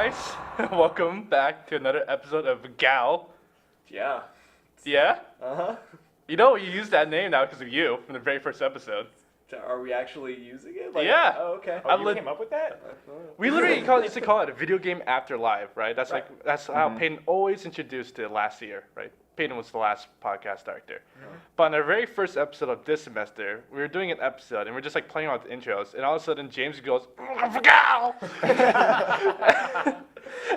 guys, welcome back to another episode of Gal. Yeah. Yeah? Uh-huh. You know, you use that name now because of you from the very first episode. Are we actually using it? Yeah. Oh, okay. I You came up with that? We literally used to call it a Videogame After Live, right? That's that's how Peyton always introduced it last year, right? Peyton was the last podcast director. But on our very first episode of this semester, we were doing an episode and we're just like playing out the intros, and all of a sudden James goes, "Gal!"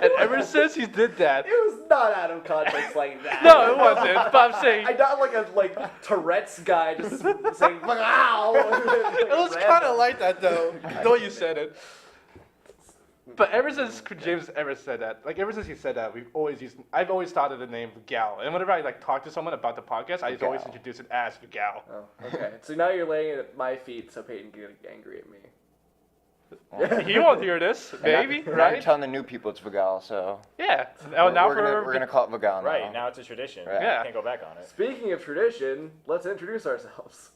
And ever since he did that, It was not out of context like that. no, it wasn't. But I'm saying I not like a Tourette's guy just saying "Wow." it was kind of like that though. Though you said it. But ever since James ever said that, like ever since he said that, I've always thought of the name Gal. And whenever I like talk to someone about the podcast, I always introduce it as Gal. Oh, okay. So now you're laying it at my feet so Peyton can get angry at me. He won't hear this, maybe, I'm right? telling the new people it's Vagal, so Yeah. Oh, now we're gonna call it Vagal now. Right, now it's a tradition. Right. Yeah. Can't go back on it. Speaking of tradition, let's introduce ourselves.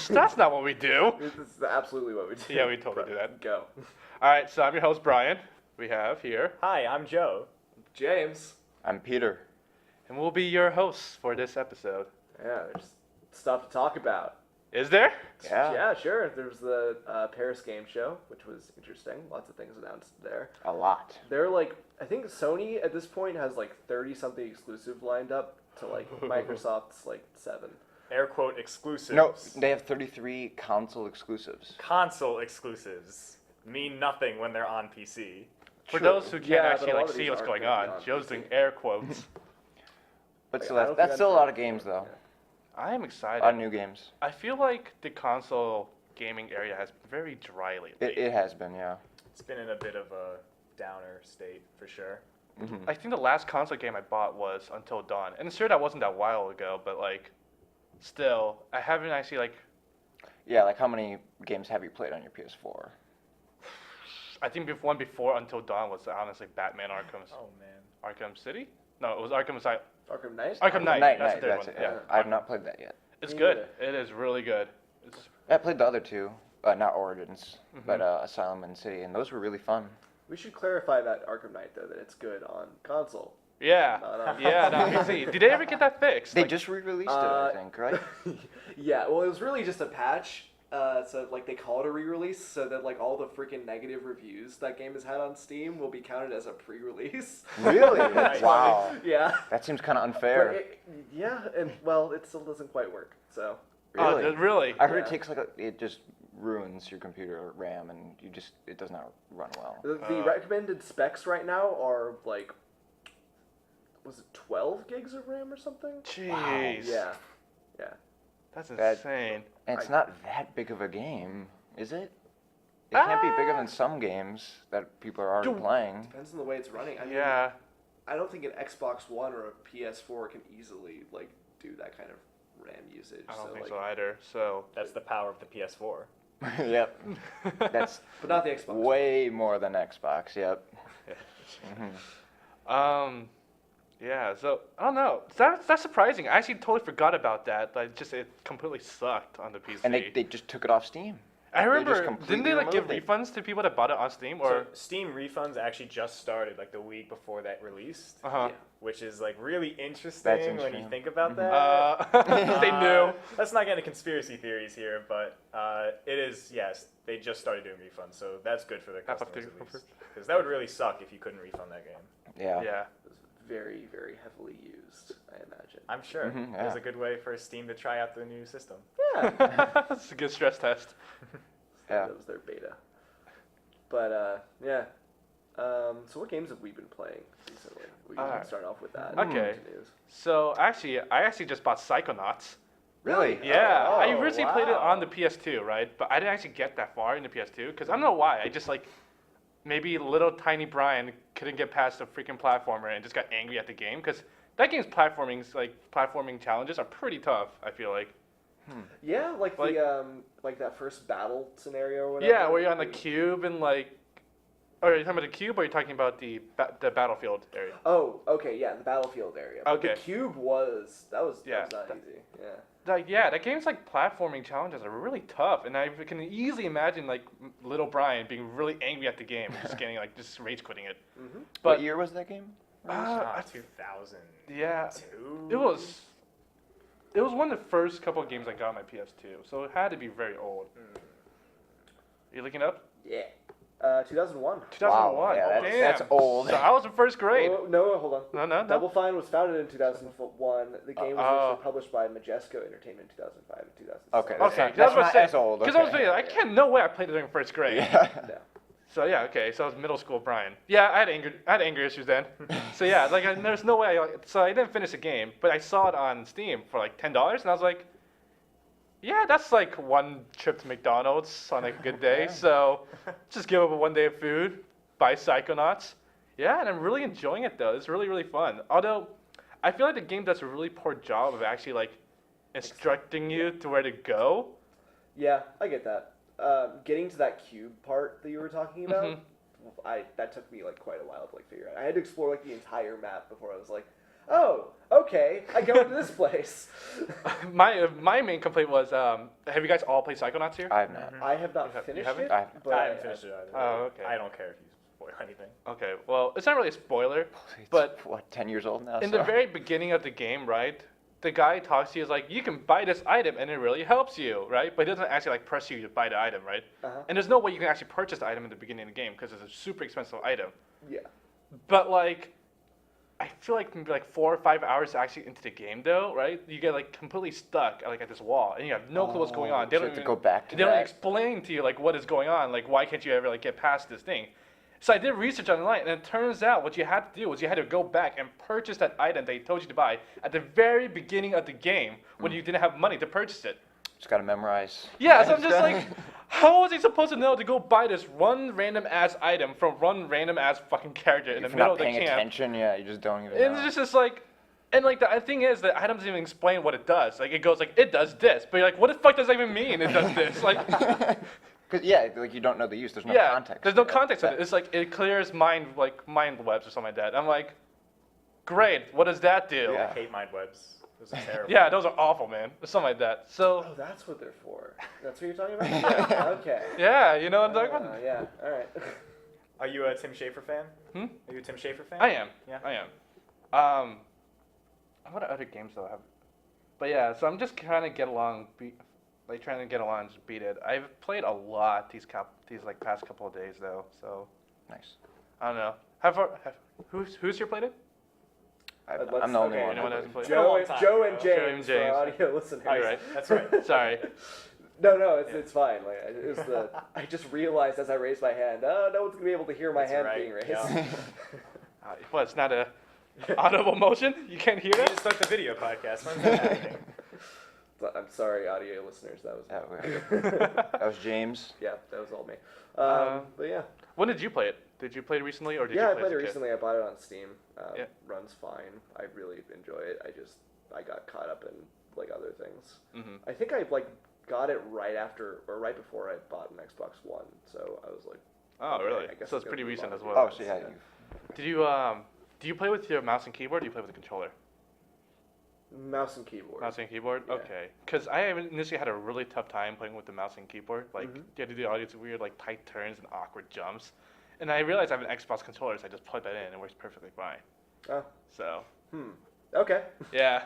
That's not what we do. This is absolutely what we do. Yeah, we totally do that. Go. All right, so I'm your host, Brian. We have here, Hi, I'm Joe. James. I'm Peter. and we'll be your hosts for this episode. Yeah, there's stuff to talk about. Is there? Yeah. Yeah, sure. There's the Paris Game Show, which was interesting. Lots of things announced there. A lot. They're like, I think Sony at this point has like 30-something exclusive lined up to like Microsoft's like 7. Air quote exclusives. No, they have 33 console exclusives. Console exclusives mean nothing when they're on PC. For True. those who can't Yeah, but actually a lot like of see these what's aren't going gonna be on, on Joe's PC. doing air quotes. But Like, still, I don't that's think still a that's lot of fair. games, though. I am excited. A lot of new games. I feel like the console gaming area has been very dry lately. It has been, yeah. It's been in a bit of a downer state for sure. I think the last console game I bought was Until Dawn, and sure that wasn't that while ago, but like, still, I haven't actually like. Yeah, like how many games have you played on your PS4? I think one before Until Dawn was honestly Batman Oh man. Arkham City. No, it was Arkham Asylum. Arkham Knight? Arkham Knight. That's the third that's one. it. Yeah. I have not played that yet. It's Me good. neither. It is really good. It's, I played the other two, not Origins, but Asylum and City, and those were really fun. We should clarify that Arkham Knight though, that it's good on console. yeah. Not on Yeah. No, PC. Did they ever get that fixed? They Like, just re-released it, I think, right? Yeah, well, it was really just a patch. So like they call it a re-release, so that like all the freaking negative reviews that game has had on Steam will be counted as a pre-release. Really? Nice. Wow. Yeah. That seems kind of But unfair. yeah, and well, it still doesn't quite work. So Oh, Really? really? I heard Yeah. it takes it just ruins your computer RAM, and it does not run well. the recommended specs right now are like, was it 12 gigs of RAM or something? Jeez. Yeah. Yeah. That's That- insane. And it's not that big of a game, is it? It can't be bigger than some games that people are already Dude. playing. Depends on the way it's running. I mean, Yeah. I don't think an Xbox One or a PS4 can easily like do that kind of RAM usage. I don't think like, so either. So. That's the power of the PS4. Yep. That's But not the Xbox. way more than Xbox, yep. Yeah, so I don't know. That's surprising. I actually totally forgot about that. Like, it completely sucked on the PC. And they just took it off Steam. I just remember, completely didn't they like give removed it. refunds to people that bought it on Steam or? So Steam refunds actually just started like the week before that released, Uh-huh. which is like really interesting That's when you interesting. think about that. They knew. Let's not get into conspiracy theories here, but it is, yes, they just started doing refunds, so that's good for their Half of customers the- at least. Because that would really suck if you couldn't refund that game. Yeah. Yeah. It was very, very heavily used, I imagine. I'm sure. Mhm, yeah. There's a good way for Steam to try out the new system. Yeah. That's a good stress test. Yeah. That was their beta. But yeah. So what games have we been playing recently? We can Alright. start off with that. Okay. News. So I actually just bought Psychonauts. Really? Yeah, I Oh, originally played it wow. on the PS2, right? But I didn't actually get that far in the PS2 because I don't know why. I just like maybe little tiny Brian couldn't get past the freaking platformer and just got angry at the game because that game's platforming challenges are pretty tough. I feel like. Yeah, like Like- the like that first battle scenario or whatever. Yeah, where you're on the cube and like Or are you talking about the cube, or are you talking about the battlefield area? Oh, okay, yeah, the battlefield area. But Okay. the cube was that was Yeah, not that- easy. Yeah. Like, yeah, that game's like platforming challenges are really tough, and I can easily imagine like little Brian being really angry at the game, just getting like just rage quitting it. Mm-hmm. But What year was that game? I 2002. yeah, it was one of the first couple of games I got on my PS2, so it had to be very old. You looking up? Yeah. 2001. 2001. Wow, yeah, Oh, that's damn. old. So I was in first grade. Oh, no, hold on. No. Double Fine was founded in 2001. The game was originally published by Majesco Entertainment in 2005 and 2006. Okay, Okay, that's not saying, as old. Because I was okay. thinking, I can't, no way I played it during first grade. Yeah. No. So yeah, okay. So I was middle school Brian. Yeah, I had anger issues then. So yeah, like there's no way. So I didn't finish the game, but I saw it on Steam for like $10, and I was like, yeah, that's like one trip to McDonald's on like a good day. So just give up a 1 day of food, buy Psychonauts. Yeah, and I'm really enjoying it though. It's really fun. Although I feel like the game does a really poor job of actually like instructing you to where to go. Yeah, I get that. Getting to that cube part that you were talking about, Mm-hmm. that took me like quite a while to like figure out. I had to explore like the entire map before I was like, oh, okay, I go into this place. My main complaint was, have you guys all played Psychonauts here? I have not. I have not You finished haven't? it. I haven't. but I haven't finished it either. Oh, okay. I don't care if you spoil anything. Okay, well, it's not really a spoiler. It's, But- what, 10 years old now? In so. the very beginning of the game, right, the guy talks to you is like, you can buy this item and it really helps you, right? But he doesn't actually like press you to buy the item, right? Uh-huh. And there's no way you can actually purchase the item in the beginning of the game because it's a super expensive item. Yeah. But like, I feel like maybe like 4 or 5 hours actually into the game though, right? You get like completely stuck like at this wall and you have no clue what's going on. So you have to go back to They don't that. explain to you like what is going on. Like why can't you ever like get past this thing? So I did research online, and it turns out what you had to do was you had to go back and purchase that item they told you to buy at the very beginning of the game when you didn't have money to purchase it. Just gotta memorize. Yeah, so I'm just like, how was he supposed to know to go buy this one random ass item from one random ass fucking character in the If middle you're of not the paying camp? attention, yeah, you just don't even And know. it's just like, and like the thing is that item doesn't even explain what it does. Like it goes like it does this, but you're like, what the fuck does that even mean? It does this, like. Cause yeah, like you don't know the use. There's no Yeah, context. there's no to context in that. it. It's like it clears mind webs or something like that. I'm like, great. What does that do? Yeah. I hate mind webs. Those are terrible. Yeah, those are awful, man. Or something like that. So Oh, that's what they're for. That's what you're talking about? Yeah, okay. yeah, you know what I'm talking about. Yeah, all right. Are you a Tim Schafer fan? Hmm? Are you a Tim Schafer fan? I am. Yeah. I am. What other games do I have? But yeah, so I'm just trying to get along, trying to get along and just beat it. I've played a lot these like past couple of days though. So Nice. I don't know. Who's here played it? I'm the only okay, one. Anyone hasn't played it? Joe, Long time Joe ago. and Joe and James, James. for audio listeners. You're right. That's right. Sorry. No, it's fine. Like it was the I just realized as I raised my hand, oh, no one's gonna be able to hear my That's hand right, being raised. yeah. What? It's not a audible motion. You can't hear We need to that. start the video podcast. When's that happening? I'm sorry, audio listeners. That was That was James. yeah, that was all me. But yeah, When did you play it? Did you play it recently, or did yeah, you I play played it as a kid? recently. I bought it on Steam. Yeah. Runs fine. I really enjoy it. I got caught up in like other things. Mhm. I think I like got it right after or right before I bought an Xbox One. So I was like, Oh, okay, really? I guess So I'm it's pretty gonna move recent on as to well. Oh, so yeah. Do you play with your mouse and keyboard, or do you play with a controller? mouse and keyboard. Mouse and keyboard? Yeah. Okay. Because I initially had a really tough time playing with the mouse and keyboard. Like, Mhm. you had to do all these weird, like, tight turns and awkward jumps. And I realized I have an Xbox controller, so I just plug that in, and it works perfectly fine. Oh, So, okay. yeah.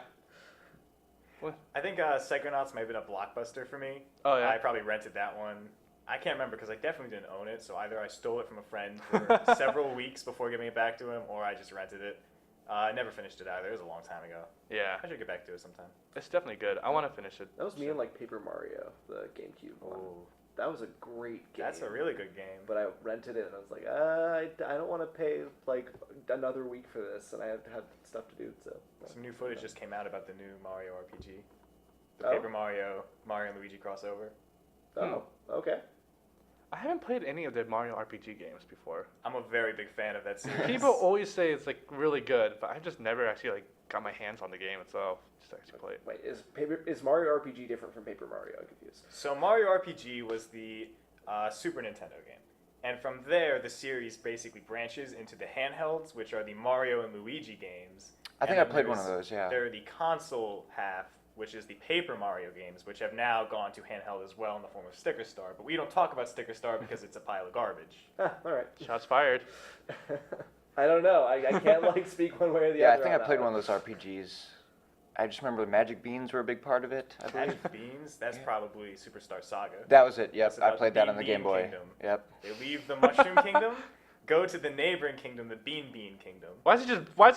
I think Psychonauts may have been a blockbuster for me. Oh, yeah? I probably rented that one. I can't remember because I definitely didn't own it. So either I stole it from a friend for several weeks before giving it back to him, or I just rented it. I never finished it either. It was a long time ago. Yeah. I should get back to it sometime. It's definitely good. I want to finish it. That was me and like Paper Mario, the GameCube one. Ooh, That was a great game. that's a really good game. But I rented it and I was like, I don't want to pay like another week for this, and I have stuff to do. So Some new footage just came out about the new Mario RPG. The Oh? Paper Mario and Luigi crossover. Oh, okay. I haven't played any of the Mario RPG games before. I'm a very big fan of that series. People always say it's, like, really good, but I've just never actually, like, got my hands on the game itself. Just to actually play it. Wait, is Mario RPG different from Paper Mario? I'm confused. So Mario RPG was the Super Nintendo game. And from there, the series basically branches into the handhelds, which are the Mario and Luigi games. I think And I then played one there's- of those, yeah. There are the console half, which is the Paper Mario games, which have now gone to handheld as well in the form of Sticker Star. But we don't talk about Sticker Star because it's a pile of garbage. All right. Shots fired. I don't know. I can't like speak one way or the Yeah, I other. think I on played that one of those RPGs. I just remember the Magic Beans were a big part of it, I believe. Magic Beans, that's probably Superstar Saga. That was it, yep. That's I about played that Bean on the Game Bean Boy. Kingdom. Yep. They leave the Mushroom Kingdom, go to the neighboring kingdom, the Bean Kingdom. Why is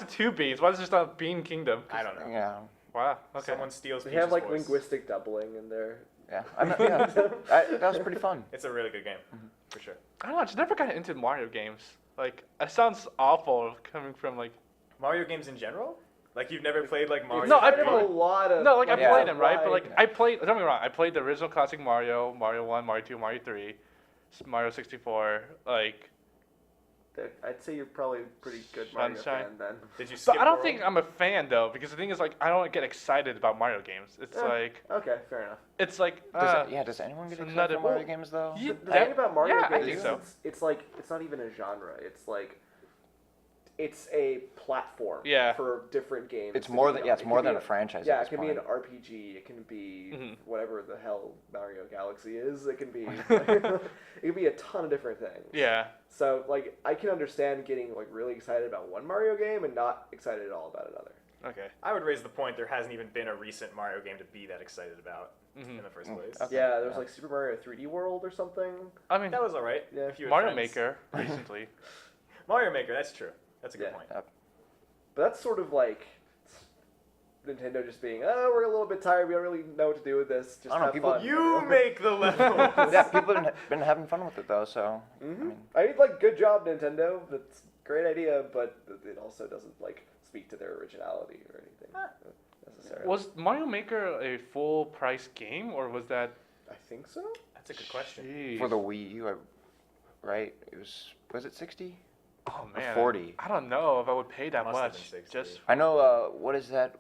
it 2 beans? Why is it just not Bean Kingdom? I don't know. Yeah. Wow. Okay. Someone steals They Peach's have like voice. linguistic doubling in there. Yeah. That was pretty fun. It's a really good game, for sure. I don't know. I just never got into Mario games. Like, it sounds awful coming from like. Mario games in general? Like you've never played like Mario? No, I Kind of played- a lot of. No, like I Yeah. played them, right? But like wide- I played. Don't get me wrong. I played the original classic Mario, Mario 1, Mario 2, Mario 3, Mario 64. Like, I'd say you're probably a pretty good Mario Sunshine. fan then. Did you skip but I don't World? think I'm a fan though, because the thing is like I don't get excited about Mario games. It's Yeah. like Okay, fair enough. it's like. Does anyone get it's excited another- for Mario games though? Yeah. The thing about Mario yeah, I games think is so. it's like it's not even a genre. It's like it's a platform Yeah. for different games. It's to more be than on. it's It more can be than a franchise. Yeah, at it this can point. be an RPG. It can be Mhm. whatever the hell Mario Galaxy is. It can be it can be a ton of different things. Yeah. So like I can understand getting like really excited about one Mario game and not excited at all about another. Okay. I would raise the point there hasn't even been a recent Mario game to be that excited about Mhm. in the first Mm, place. okay. Yeah, there was Yeah. like Super Mario 3D World or something. I mean, That was alright. Yeah. If you had Mario friends. Maker recently. Mario Maker, that's true. That's a good Yeah. point. But that's sort of like Nintendo just being, oh, we're a little bit tired. We don't really know what to do with this. Just I don't know, have people- fun. You make the levels. Yeah, people have been having fun with it though. So I mean, like, good job, Nintendo. That's a great idea, but it also doesn't like speak to their originality or anything necessarily. Was Mario Maker a full price game or was that? I think so. That's a good question. Jeez. for the Wii U, right? It was it 60? Oh man. 40. I don't know if I would pay that Must have been much. 60. Just I know. What is that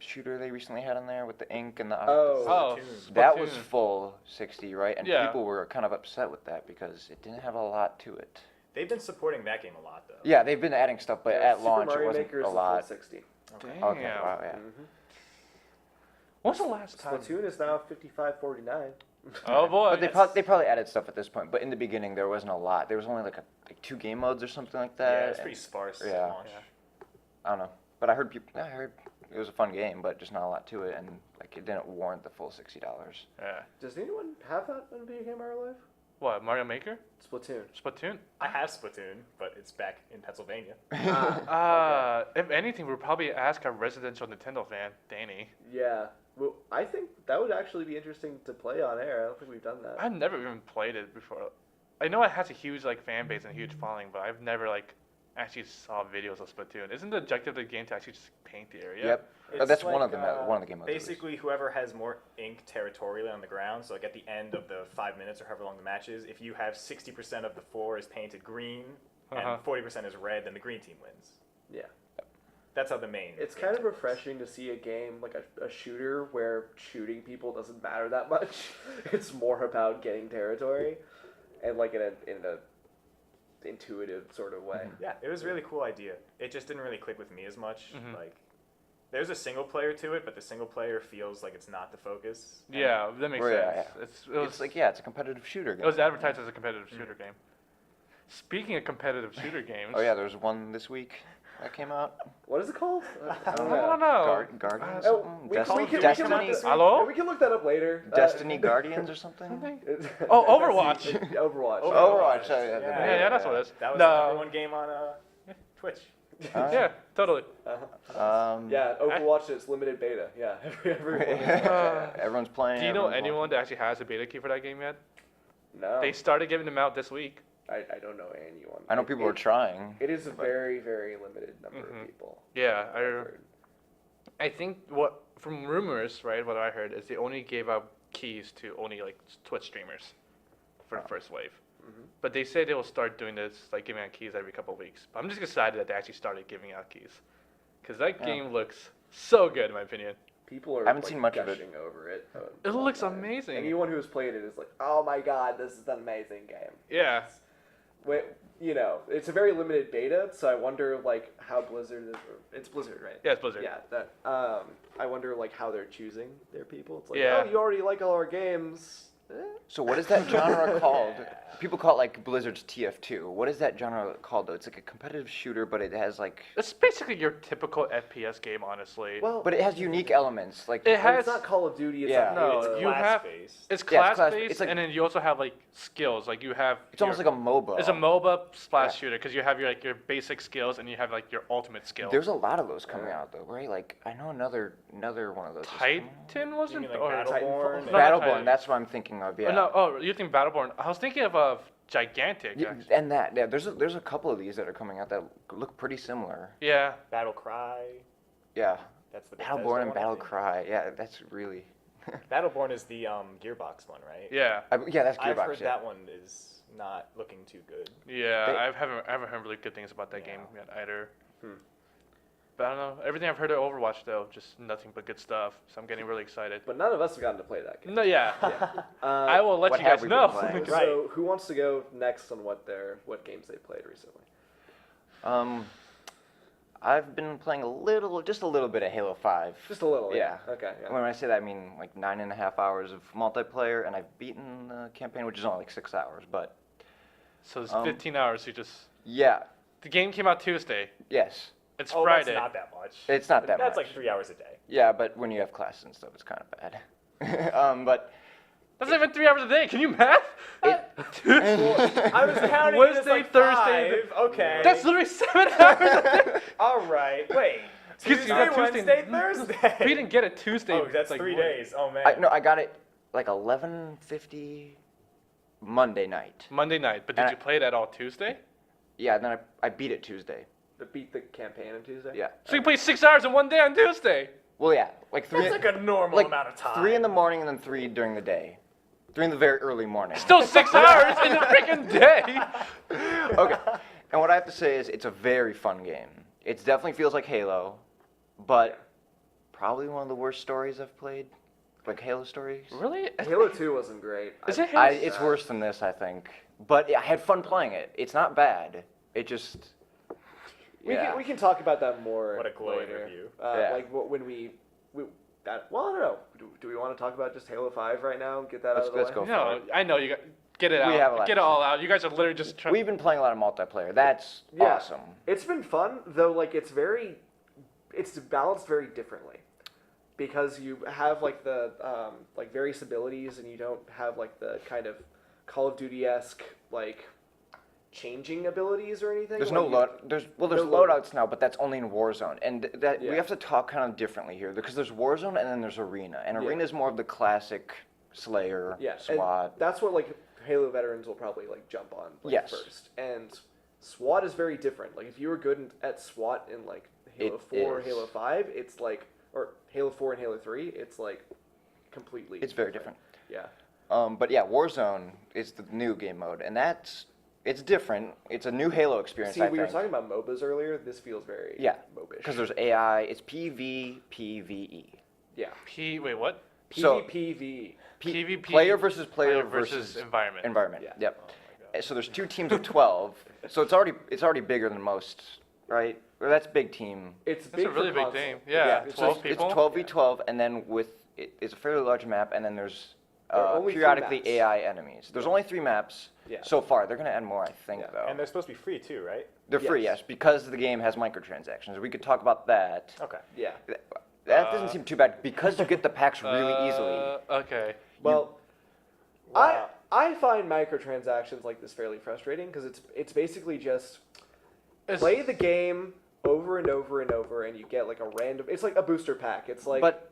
shooter they recently had in there with the ink and the? Oh. Splatoon. That was Splatoon. full 60, right? And Yeah. people were kind of upset with that because it didn't have a lot to it. They've been supporting that game a lot, though. Yeah, they've been adding stuff, but Yeah, at Super launch Mario it wasn't Maker is a the full lot. 60. Okay. damn. Okay, wow, yeah. When's the last time? Splatoon is now 55.49. Oh boy. But they probably added stuff at this point. But in the beginning, there wasn't a lot. There was only like 2 game modes or something like that. Yeah, it's pretty and- sparse yeah. at launch. Yeah. I don't know. But I heard it was a fun game, but just not a lot to it, and like it didn't warrant the full $60. Yeah. Does anyone have that on Video Game Our Life? What, Mario Maker? Splatoon. Splatoon? I have Splatoon, but it's back in Pennsylvania. If anything, we'll probably ask our residential Nintendo fan, Danny. Yeah. Well, I think that would actually be interesting to play on air. I don't think we've done that. I've never even played it before. I know it has a huge like fan base and a huge following, but I've never like actually saw videos of Splatoon. Isn't the objective of the game to actually just paint the area? Yep. It's That's one like, of the one of the game modes. at least. Basically, whoever has more ink territorially on the ground, so like at the end of the 5 minutes or however long the match is, if you have 60% of the floor is painted green Uh-huh. and 40% is red, then the green team wins. Yeah. That's how the main. It's game kind of works. refreshing to see a game like a shooter where shooting people doesn't matter that much. It's more about getting territory, and like in a intuitive sort of way. Yeah, it was a really cool idea. It just didn't really click with me as much. Mhm. Like, there's a single player to it, but the single player feels like it's not the focus. And Yeah, that makes Well, yeah, sense. yeah. It was It's like it's a competitive shooter it game. was advertised as a competitive shooter game. Speaking of competitive shooter games. Oh yeah, there was one this week that came out. What is it called? I I don't don't know. know. Guardians. Oh, something? we Destiny, can Destiny, look that- Hello? we can look that up later. Destiny Guardians or something. Oh, Overwatch. Overwatch. Overwatch, yeah, Yeah, that's what it is. That was No. the number one game on Twitch. Yeah, totally. Yeah, Overwatch is limited beta. Yeah, everyone. Everyone's playing. Do you know everyone's anyone watching. that actually has a beta key for that game yet? No, They started giving them out this week. I don't know anyone. I know people are trying. It is a very, very limited number Mhm. of people. Yeah, I've heard. I think what from rumors, right? What I heard is they only gave out keys to only like Twitch streamers for the first wave. Mhm. But they say they will start doing this, like giving out keys every couple of weeks. But I'm just excited that they actually started giving out keys, because that Yeah. game looks so good in my opinion. People are I haven't like, seen much of it. gushing over it. It looks online. amazing. Anyone who has played it is like, oh my god, this is an amazing game. Yeah. you know, it's a very limited beta, so I wonder like how Blizzard is. It's Blizzard, right? Yeah, it's Blizzard. Yeah, that. I wonder like how they're choosing their people. It's like, Yeah. oh, you already like all our games. So what is that genre called? People call it like Blizzard's TF2. What is that genre called though? It's like a competitive shooter, but it has like. It's basically your typical FPS game, honestly. Well, But it has unique elements. Like It has- it's not Call of Duty. It's Yeah. not No, It's you have- class-based. It's Yeah, it's class-based, it's like- and then you also have like skills. Like you have. it's almost like a MOBA. It's a MOBA splash Yeah. shooter because you have your basic skills and you have like your ultimate skills. There's a lot of those coming out though, right? Like I know another one of those. is coming out. Titan wasn't. You mean, like, or Battleborn? No, not Battleborn. Titan. That's what I'm thinking of. Yeah. Oh, no, oh, you think Battleborn? I was thinking of Gigantic. Yeah, Actually. and that there's a couple of these that are coming out that look pretty similar. Yeah. Battle Cry. Yeah. That's the Bethesda Battleborn and one, I Battle think. Cry. Yeah, that's really. Battleborn is the Gearbox one, right? Yeah. Yeah, that's Gearbox. I've heard yeah. that one is not looking too good. Yeah. They- I haven't heard really good things about that game Yeah. yet either. Hmm. But I don't know. Everything I've heard of Overwatch though, just nothing but good stuff. So I'm getting really excited. But none of us have gotten to play that game. No, yeah. I will let What you have guys we been know. playing? Right. So who wants to go next on what games they played recently? I've been playing just a little bit of Halo 5. Just a little. Yeah. Okay. Yeah. When I say that, I mean like 9.5 hours of multiplayer, and I've beaten the campaign, which is only like 6 hours. But So it's Um, 15 hours. You just. yeah, The game came out Tuesday. yes, It's Oh, Friday. that's not that much. it's not that That's much. like 3 hours a day. Yeah, but when you have classes and stuff, it's kind of bad. But That's not even 3 hours a day. Can you math? I was counting Wednesday, it as like Thursday, 5. Okay. That's literally 7 hours a day. all right. Wait. Excuse Tuesday, me, Wednesday, Thursday. We didn't get it Tuesday. Oh, that's like, 3 what? days. Oh man. I got it like 11:50 Monday night. Monday night. But did And you play it at all Tuesday? Yeah, then I beat it Tuesday. To beat the campaign on Tuesday. Yeah. So you played 6 hours in one day on Tuesday. Well, yeah, like three. That's like a normal like amount of time. 3 in the morning and then 3 during the day. 3 in the very early morning. Still 6 hours in a freaking day. Okay. And what I have to say is it's a very fun game. It definitely feels like Halo, but probably one of the worst stories I've played. Like Halo stories. Really? Halo 2 wasn't great. Is it Halo? It's worse than this, I think. But I had fun playing it. It's not bad. It just. Yeah. We can talk about that more. What a glowing later. review. Like when we well, I don't know. Do we want to talk about just Halo 5 right now? Get that out of the Let's way. go. No, I know you got. Get it We have a out. lot Get to it all out. You guys are literally just trying. We've been playing a lot of multiplayer. That's Yeah. awesome. It's been fun though. Like it's balanced very differently because you have like the like various abilities and you don't have like the kind of Call of Duty-esque like changing abilities or anything. There's like no load. There's no loadouts now, but that's only in Warzone, and that Yeah. we have to talk kind of differently here because there's Warzone and then there's Arena, and Yeah. Arena is more of the classic Slayer, Yeah, and SWAT. that's what like Halo veterans will probably like jump on like, Yes. first. And SWAT is very different. Like if you were good at SWAT in like Halo It 4 or is. Halo 5, it's like or Halo 4 and Halo 3, it's like completely It's very different. Yeah. But yeah, Warzone is the new game mode, and it's different. It's a new Halo experience. See, I we were think. talking about MOBAs earlier. This feels very Yeah, MOBish. because there's AI. It's PvPvE. yeah. Wait, what? So- PvPV. PvP. Player versus player versus environment. Environment. Yeah. Yep. Oh my God. So there's 2 teams of 12. So it's already bigger than most, right? Well, that's big team. It's That's big a really for big console. team. Yeah, it's 12 just- people. It's 12v12, and then it's a fairly large map, and then there's There are only 3 periodically maps. AI enemies. There's only 3 maps Yeah. so far. They're gonna add more, I think, Yeah. though. And they're supposed to be free too, right? They're free, Yes. yes, because the game has microtransactions. We could talk about that. Okay. Yeah. That doesn't seem too bad because you get the packs really easily. Okay. Well, Wow. I find microtransactions like this fairly frustrating because it's basically just It's- play the game over and over and over, and you get like a random. It's like a booster pack. It's like But-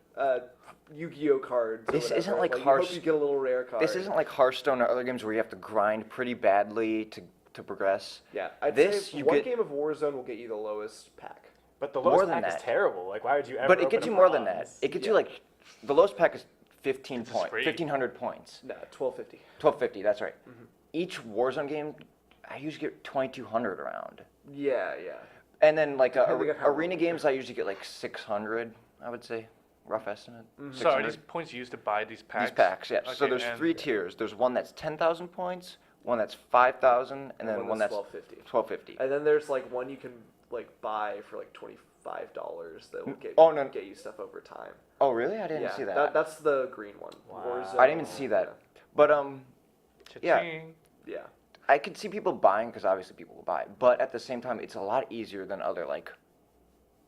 Yu-Gi-Oh cards. Or This whatever. isn't like you hope Hearth- you get a little rare card. This isn't like Hearthstone or other games where you have to grind pretty badly to progress. Yeah, I'd This, say you one get- game of Warzone will get you the lowest pack. But the More lowest than pack that. is terrible. Like, why would you ever? But it open gets a you more than that. bronze? It gets you Yeah. like the lowest pack is 15 It's points, free. 1,500 points. No, 1250. 1250, that's right. Mm-hmm. Each Warzone game, I usually get 2,200 around. Yeah, yeah. And then like Depending on how arena long. games, I usually get like 600, I would say, rough estimate. Mm-hmm. So are 600. these points used to buy these packs? These packs, yeah. So Okay, there's and- 3 tiers. There's one that's 10,000 points, one that's 5,000, and then one that's 1250. 1250. And then there's like one you can like buy for like $25 that will get you stuff over time. Oh, really? I didn't see that. That's the green one. Wow. Warzone, I didn't even see that. But yeah. Cha-ching. Yeah. I could see people buying because obviously people will buy, but at the same time, it's a lot easier than other like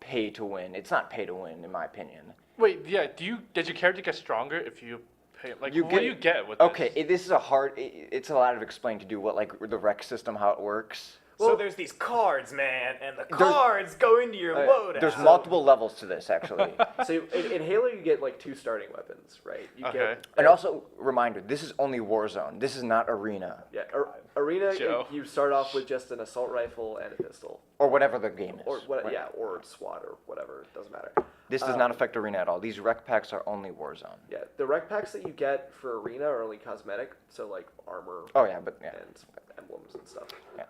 pay to win. It's not pay to win in my opinion. Wait, yeah. Does your character get stronger if you pay? Like, what do you get with Okay, this? this is a hard. It's a lot of explaining to do what like the rec system, how it works. So there's these cards, man, and the cards go into your loadout. There's multiple levels to this actually. So in Halo, you get like 2 starting weapons, right? You get, And also, reminder: this is only Warzone. This is not Arena Arena. Joe. You start off with just an assault rifle and a pistol, or whatever the game is. or or SWAT or whatever. It doesn't matter. This does not affect Arena at all. These rec packs are only Warzone. Yeah, the rec packs that you get for Arena are only cosmetic, so like armor. Oh yeah, but yeah. And emblems and stuff. Yeah.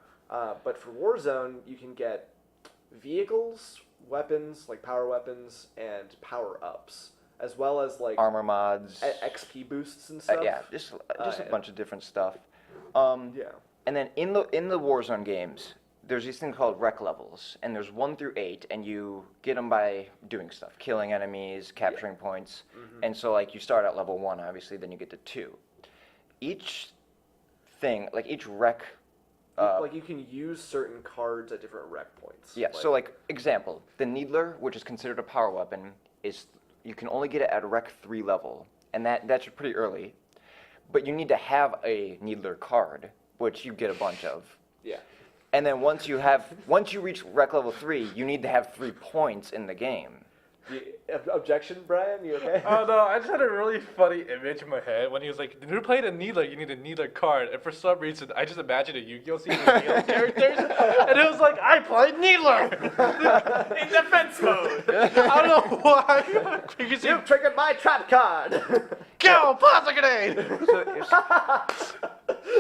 But for Warzone, you can get vehicles, weapons, like power weapons, and power-ups, as well as like Armor mods. XP boosts and stuff. Yeah, just a bunch of different stuff. Yeah. And then in the Warzone games, there's these things called rec levels, and there's 1 through 8, and you get them by doing stuff, killing enemies, capturing points, and so like you start at level 1, obviously, then you get to 2. Each thing, like each rec. Like you can use certain cards at different rec points. Yeah. So like example, the Needler, which is considered a power weapon, is you can only get it at rec 3 level, and that's pretty early. But you need to have a Needler card, which you get a bunch of. Yeah. And then once you reach rec level 3, you need to have 3 points in the game. Objection, Brian? You okay? Oh no, I just had a really funny image in my head when he was like, "When you played a Needler, you need a Needler card," and for some reason, I just imagined a Yu-Gi-Oh scene with Needler characters, and it was like, "I played Needler in defense mode." I don't know why. You've triggered my trap card! Go, plasma grenade!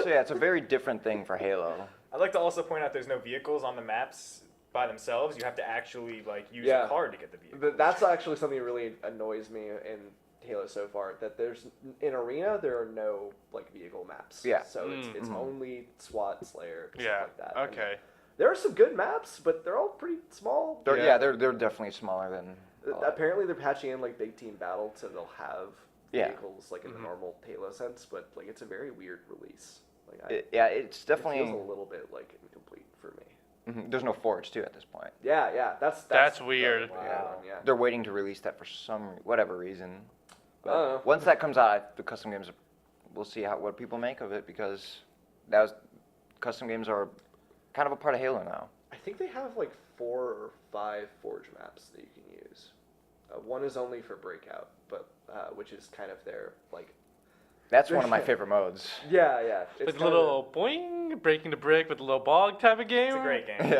So yeah, it's a very different thing for Halo. I'd like to also point out there's no vehicles on the maps by themselves. You have to actually like use a card to get the vehicle. That's actually something that really annoys me in Halo so far. That there's in Arena there are no like vehicle maps. Yeah. So it's only SWAT, Slayer, stuff like that. Okay. And there are some good maps, but they're all pretty small. They're definitely smaller than. Apparently they're patching in like big team battle, so they'll have vehicles like in the normal Halo sense. But like it's a very weird release. Like it's definitely. It feels a little bit like incomplete for me. There's no Forge too at this point. Yeah, that's weird. Wow. Yeah. They're waiting to release that for whatever reason. But once that comes out, the custom games, we'll see what people make of it because custom games are kind of a part of Halo now. I think they have like 4 or 5 Forge maps that you can use. One is only for Breakout, but which is kind of their like. That's one of my favorite modes. Yeah. It's with a little boing, breaking the brick with a little bog type of game. It's a great game.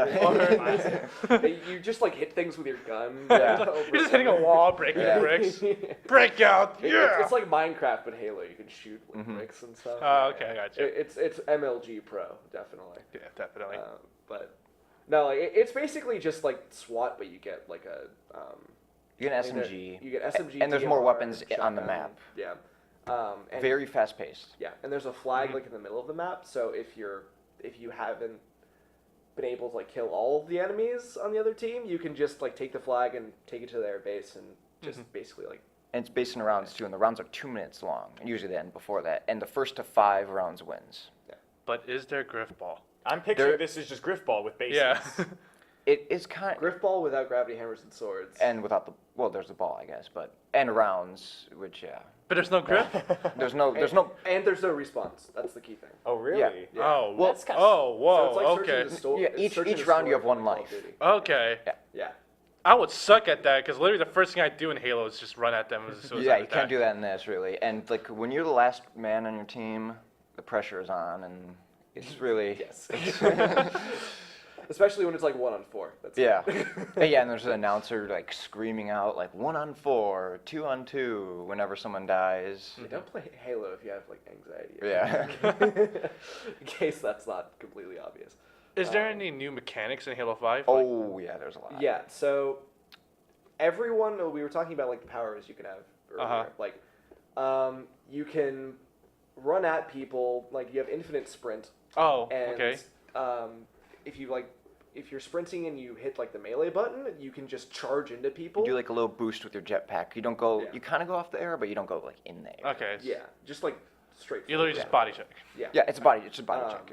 Yeah. You just like hit things with your gun. Yeah. You're just hitting a wall, breaking the bricks. Breakout, yeah! It's like Minecraft but Halo. You can shoot with bricks and stuff. Oh, okay, I gotcha. It's MLG Pro, definitely. Yeah, definitely. But no, like it's basically just like SWAT, but you get like a. You get an SMG. You get SMG. And there's more DMR, weapons on the shotgun, map. Yeah. And Very fast paced. Yeah, and there's a flag like in the middle of the map. So if you haven't been able to like kill all of the enemies on the other team, you can just like take the flag and take it to their base and just basically like. And it's based in rounds too, and the rounds are 2 minutes long. And usually they end before that, and the first to 5 rounds wins. Yeah. But is there Griff Ball? I'm picturing this is just Griffball with bases. Yeah. It is kind of Griff ball without gravity hammers and swords. and without there's the ball, I guess, and rounds, which But there's no Griff? there's no and there's no respawns. That's the key thing. Oh really? Yeah. Oh, Well, That's kinda- oh, whoa, So it's like okay. each round you have 1 life. Okay. Yeah. I would suck at that because literally the first thing I do in Halo is just run at them as a suicide Yeah, you attack. can't do that in this really. And like when you're the last man on your team, the pressure is on, and it's really Yes. Especially when it's like 1-on-4. That's yeah. Yeah, and there's an announcer like screaming out like 1-on-4, 2-on-2 whenever someone dies. Yeah, don't play Halo if you have like anxiety. Yeah. In case that's not completely obvious. Is there any new mechanics in Halo 5? Oh yeah, there's a lot. Yeah. So everyone we were talking about like the powers you can have earlier. Like you can run at people. Like you have infinite sprint. Oh, And okay. if you're sprinting and you hit like the melee button, you can just charge into people. You do like a little boost with your jetpack. You don't go. Yeah. You kind of go off the air, but you don't go like in the air. Okay. Yeah, just like straight. You literally just body check. Yeah. Yeah, it's a body check.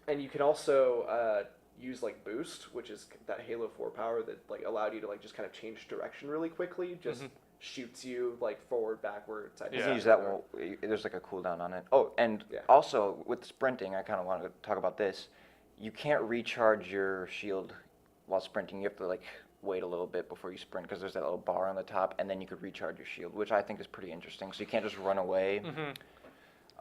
And you can also use like boost, which is that Halo 4 power that like allowed you to like just kind of change direction really quickly. Just shoots you like forward, backward, side to You side. can use that one. There's like a cooldown on it. Oh, and Yeah. also with sprinting, I kind of wanted to talk about this. You can't recharge your shield while sprinting. You have to like wait a little bit before you sprint because there's that little bar on the top, and then you could recharge your shield, which I think is pretty interesting. So you can't just run away.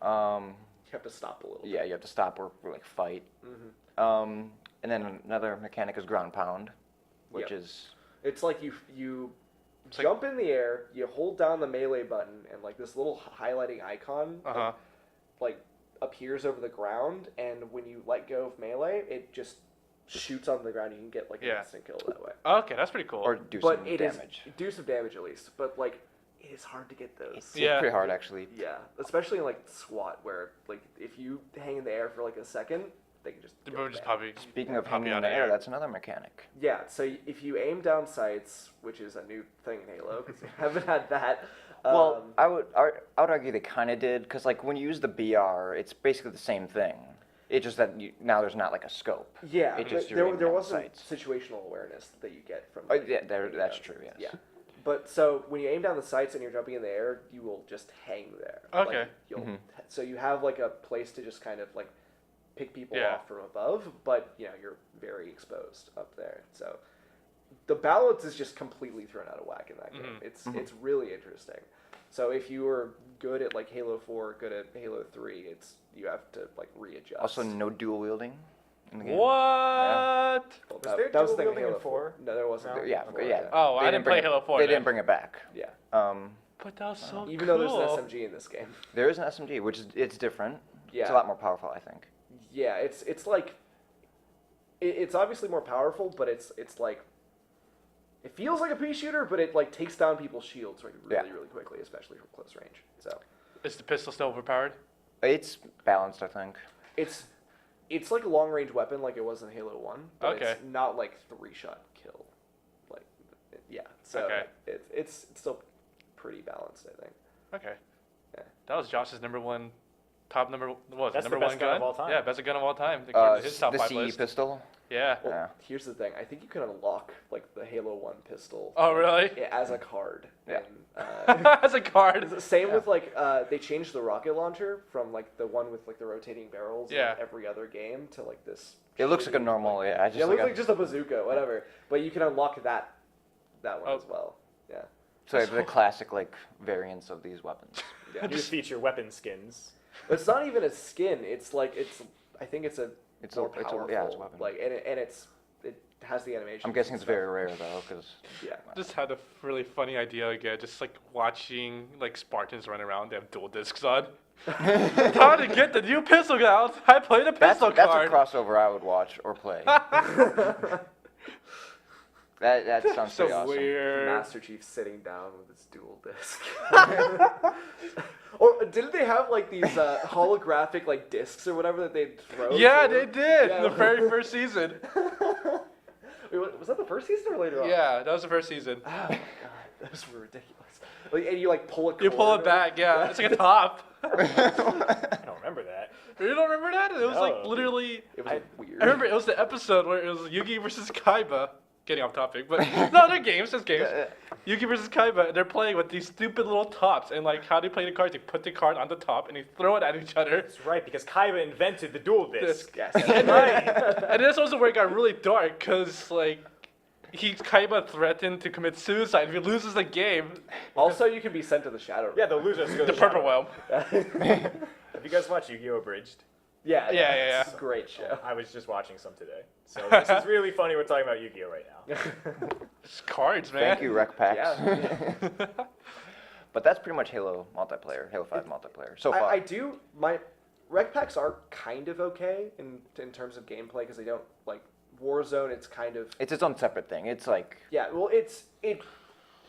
You have to stop a little. Yeah, you have to stop or like fight. Mm-hmm. And then another mechanic is ground pound, which Yep. is It's like you jump in the air, you hold down the melee button, and like this little highlighting icon like appears over the ground, and when you let go of melee, it just shoots on the ground. You can get like an instant kill that way. Okay, that's pretty cool. or do But some it damage. do some damage at least. But like it is hard to get those. It's Yeah. pretty hard actually. Yeah, especially in like SWAT, where like if you hang in the air for like a second, they can just. The go movie just bam. probably. Speaking of Pop hanging you in out the of air, air. that's another mechanic. Yeah, so if you aim down sights, which is a new thing in Halo, because we haven't had that. Well, I would argue they kind of did, because like when you use the BR, it's basically the same thing. It's just that now there's not like a scope. Yeah, It just but you're aiming there down wasn't sights. situational awareness that you get from. Yeah, that's true. Yes. Yeah, but so when you aim down the sights and you're jumping in the air, you will just hang there. Okay. Like, so you have like a place to just kind of like pick people Yeah. off from above, but you know you're very exposed up there. So the balance is just completely thrown out of whack in that game. It's really interesting. So if you were good at like Halo 4, good at Halo 3, you have to like readjust. Also, no dual wielding in the game. What? Well, Was that, there that was dual the thing in wielding in Halo 4? No, there wasn't. No? in Yeah, Halo 4, yeah. Oh, I They didn't play bring Halo 4 They then. didn't bring it back. Yeah. But that was so cool. Even though there's an SMG in this game. There is an SMG, which is it's different. Yeah. It's a lot more powerful, I think. Yeah, it's like it's obviously more powerful, but it's like it feels like a pea shooter, but it like takes down people's shields really quickly, especially from close range. So Is the pistol still overpowered? It's balanced, I think. it's like a long range weapon like it was in Halo 1, but Okay. it's not like 3-shot kill. Like yeah, so Okay. it's still pretty balanced, I think. Okay. Yeah. That was Josh's number one gun? That's the Number best one gun of all time. Yeah, best gun of all time. According to his top The 5 CE list. pistol. Yeah. Well, Yeah. here's the thing. I think you can unlock like the Halo 1 pistol. Oh, really? As a card. Yeah. And, As a card. same with like they changed the rocket launcher from like the one with like the rotating barrels in Yeah. every other game to like this. It looks like a shitty, normal, yeah. it looks like just a bazooka, whatever. But you can unlock that one Oh. as well. Yeah. So the classic like variants of these weapons. Yeah. Just feature weapon skins. It's not even a skin. It's like I think it's It's more a powerful. yeah, it's a weapon. Like and it has the animation. I'm guessing it's very rare though, because Yeah. Just had a really funny idea again, just like watching like Spartans run around. They have dual discs on. How to get the new pistol gun? I played a that's pistol a card. crossover I would watch or play. That sounds So pretty awesome. weird. Master Chief sitting down with his dual disc. Or didn't they have like these holographic like discs or whatever that they'd throw? Yeah, too? they did. Yeah. The very first season. Wait, was that the first season or later on? Yeah, that was the first season. Oh my god, those were ridiculous. Like, and you like pull it. You pull it back, yeah. It's like a top. I don't remember that. You don't remember that? It was like No. literally. It was weird. I remember it was the episode where it was Yugi versus Kaiba. Getting off topic, but no, they're games. There's games. Yugi versus Kaiba, and they're playing with these stupid little tops, and like how they play the cards, they put the card on the top and they throw it at each other. That's right, because Kaiba invented the dual disc. Yes. And, and that's also where it got really dark, cause like Kaiba threatened to commit suicide if he loses the game. Also, you can be sent to the Shadow Realm. Yeah, the losers go to The purple realm. Have you guys watched Yu-Gi-Oh! Abridged? Yeah, Yeah. It's a great show. I was just watching some today. So this is really funny. We're talking about Yu-Gi-Oh! Right now. It's cards, man. Thank you, Rec Packs. Yeah. But that's pretty much Halo multiplayer, Halo 5 multiplayer so far. I do. My rec packs are kind of okay in terms of gameplay because they don't like Warzone. It's kind of It's its own separate thing. It's like yeah. Well, it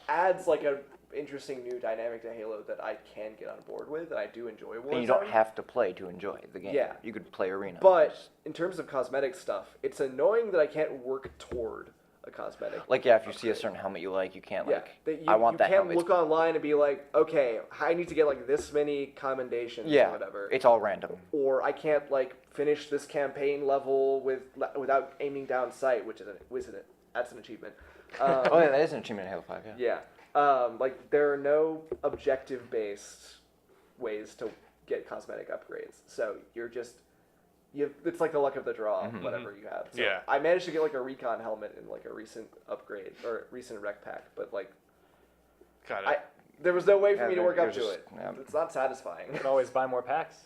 adds like a interesting new dynamic to Halo that I can get on board with, and I do enjoy Warzone. And you don't have to play to enjoy the game. Yeah. You could play Arena. But in terms of cosmetic stuff, it's annoying that I can't work toward a cosmetic. Like, yeah, if you see a certain helmet you like, you can't, Yeah, like, that you, I want you that can't helmet. look online and be like, okay, I need to get like this many commendations Yeah, or whatever. it's all random. Or I can't like finish this campaign level without aiming down sight, which is that's an achievement. Oh, yeah, that is an achievement in Halo 5, yeah. Yeah. Like there are no objective-based ways to get cosmetic upgrades, so it's like the luck of the draw, whatever you have. So Yeah. I managed to get like a recon helmet in like a recent upgrade or recent rec pack, but like Got it. there was no way for Yeah, me to work up you're to just- it. yeah. It's not satisfying. You can always buy more packs.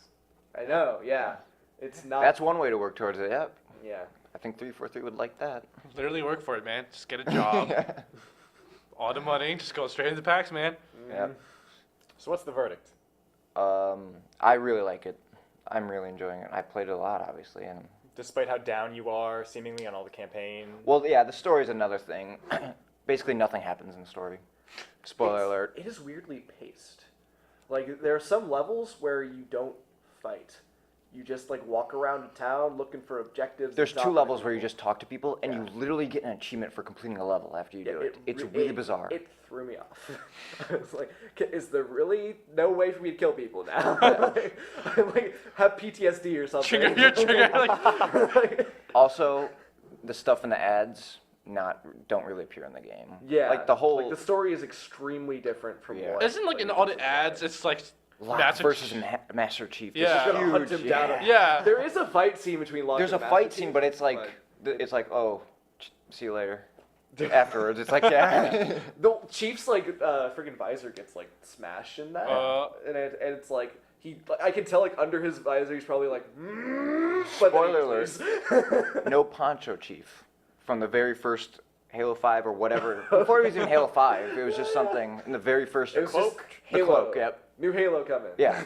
I know, yeah. It's not. That's one way to work towards it, yep. Yeah. I think 343 would like that. Literally work for it, man. Just get a job. All the money, just go straight into packs, man. Yep. So what's the verdict? I really like it. I'm really enjoying it. I played it a lot, obviously, and Despite how down you are, seemingly, on all the campaign. well, yeah, the story's another thing. Basically, nothing happens in the story. Spoiler alert. It is weirdly paced. Like there are some levels where you don't fight. You just like walk around town looking for objectives. There's and 2 talk levels to where you people. just talk to people, and Yeah. you literally get an achievement for completing a level after you do it. It's re- really bizarre. It threw me off. I was like, is there really no way for me to kill people now? I like have PTSD or something. Your trigger, like, Also, the stuff in the ads don't really appear in the game. yeah, Like the whole like the story is extremely different from Yeah. what. isn't like in all the ads, it's like Locke Master versus Chief. Master Chief. This Yeah. is Gonna hunt huge, him down. Yeah. There is a fight scene between Locke There's a and Master fight scene, Chief, but it's like but- it's like see you later. Afterwards, it's like yeah. The Chief's like freaking visor gets like smashed in that, and it's like I can tell like under his visor he's probably like. But then he Spoiler alert. leaves. No Poncho Chief from the very first Halo 5 or whatever. Before it was even Halo 5, it was just something in the very first It was just the Halo. cloak. Yep. New Halo coming. Yeah.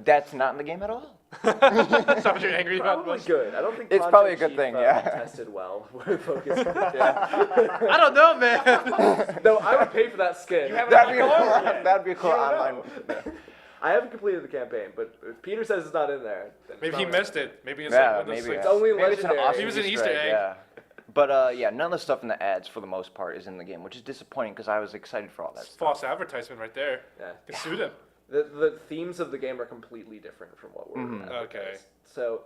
That's not in the game at all. That's not what you're angry about. Probably good. I don't think It's Poncho probably a good Chief, thing, yeah. tested well with Focus. I don't know, man. No, I would pay for that skin. That'd be a cool You don't online. know. I haven't completed the campaign, but if Peter says it's not in there, then it's Maybe he probably missed not. it. Maybe it's Yeah, like one of those maybe. things. It's only Maybe it's an legendary. awesome He was an Easter egg. Yeah. But yeah, none of the stuff in the ads for the most part is in the game, which is disappointing because I was excited for all that It's stuff. false advertisement right there. Yeah. Can sue them. The themes of the game are completely different from what we're advertised. Okay. So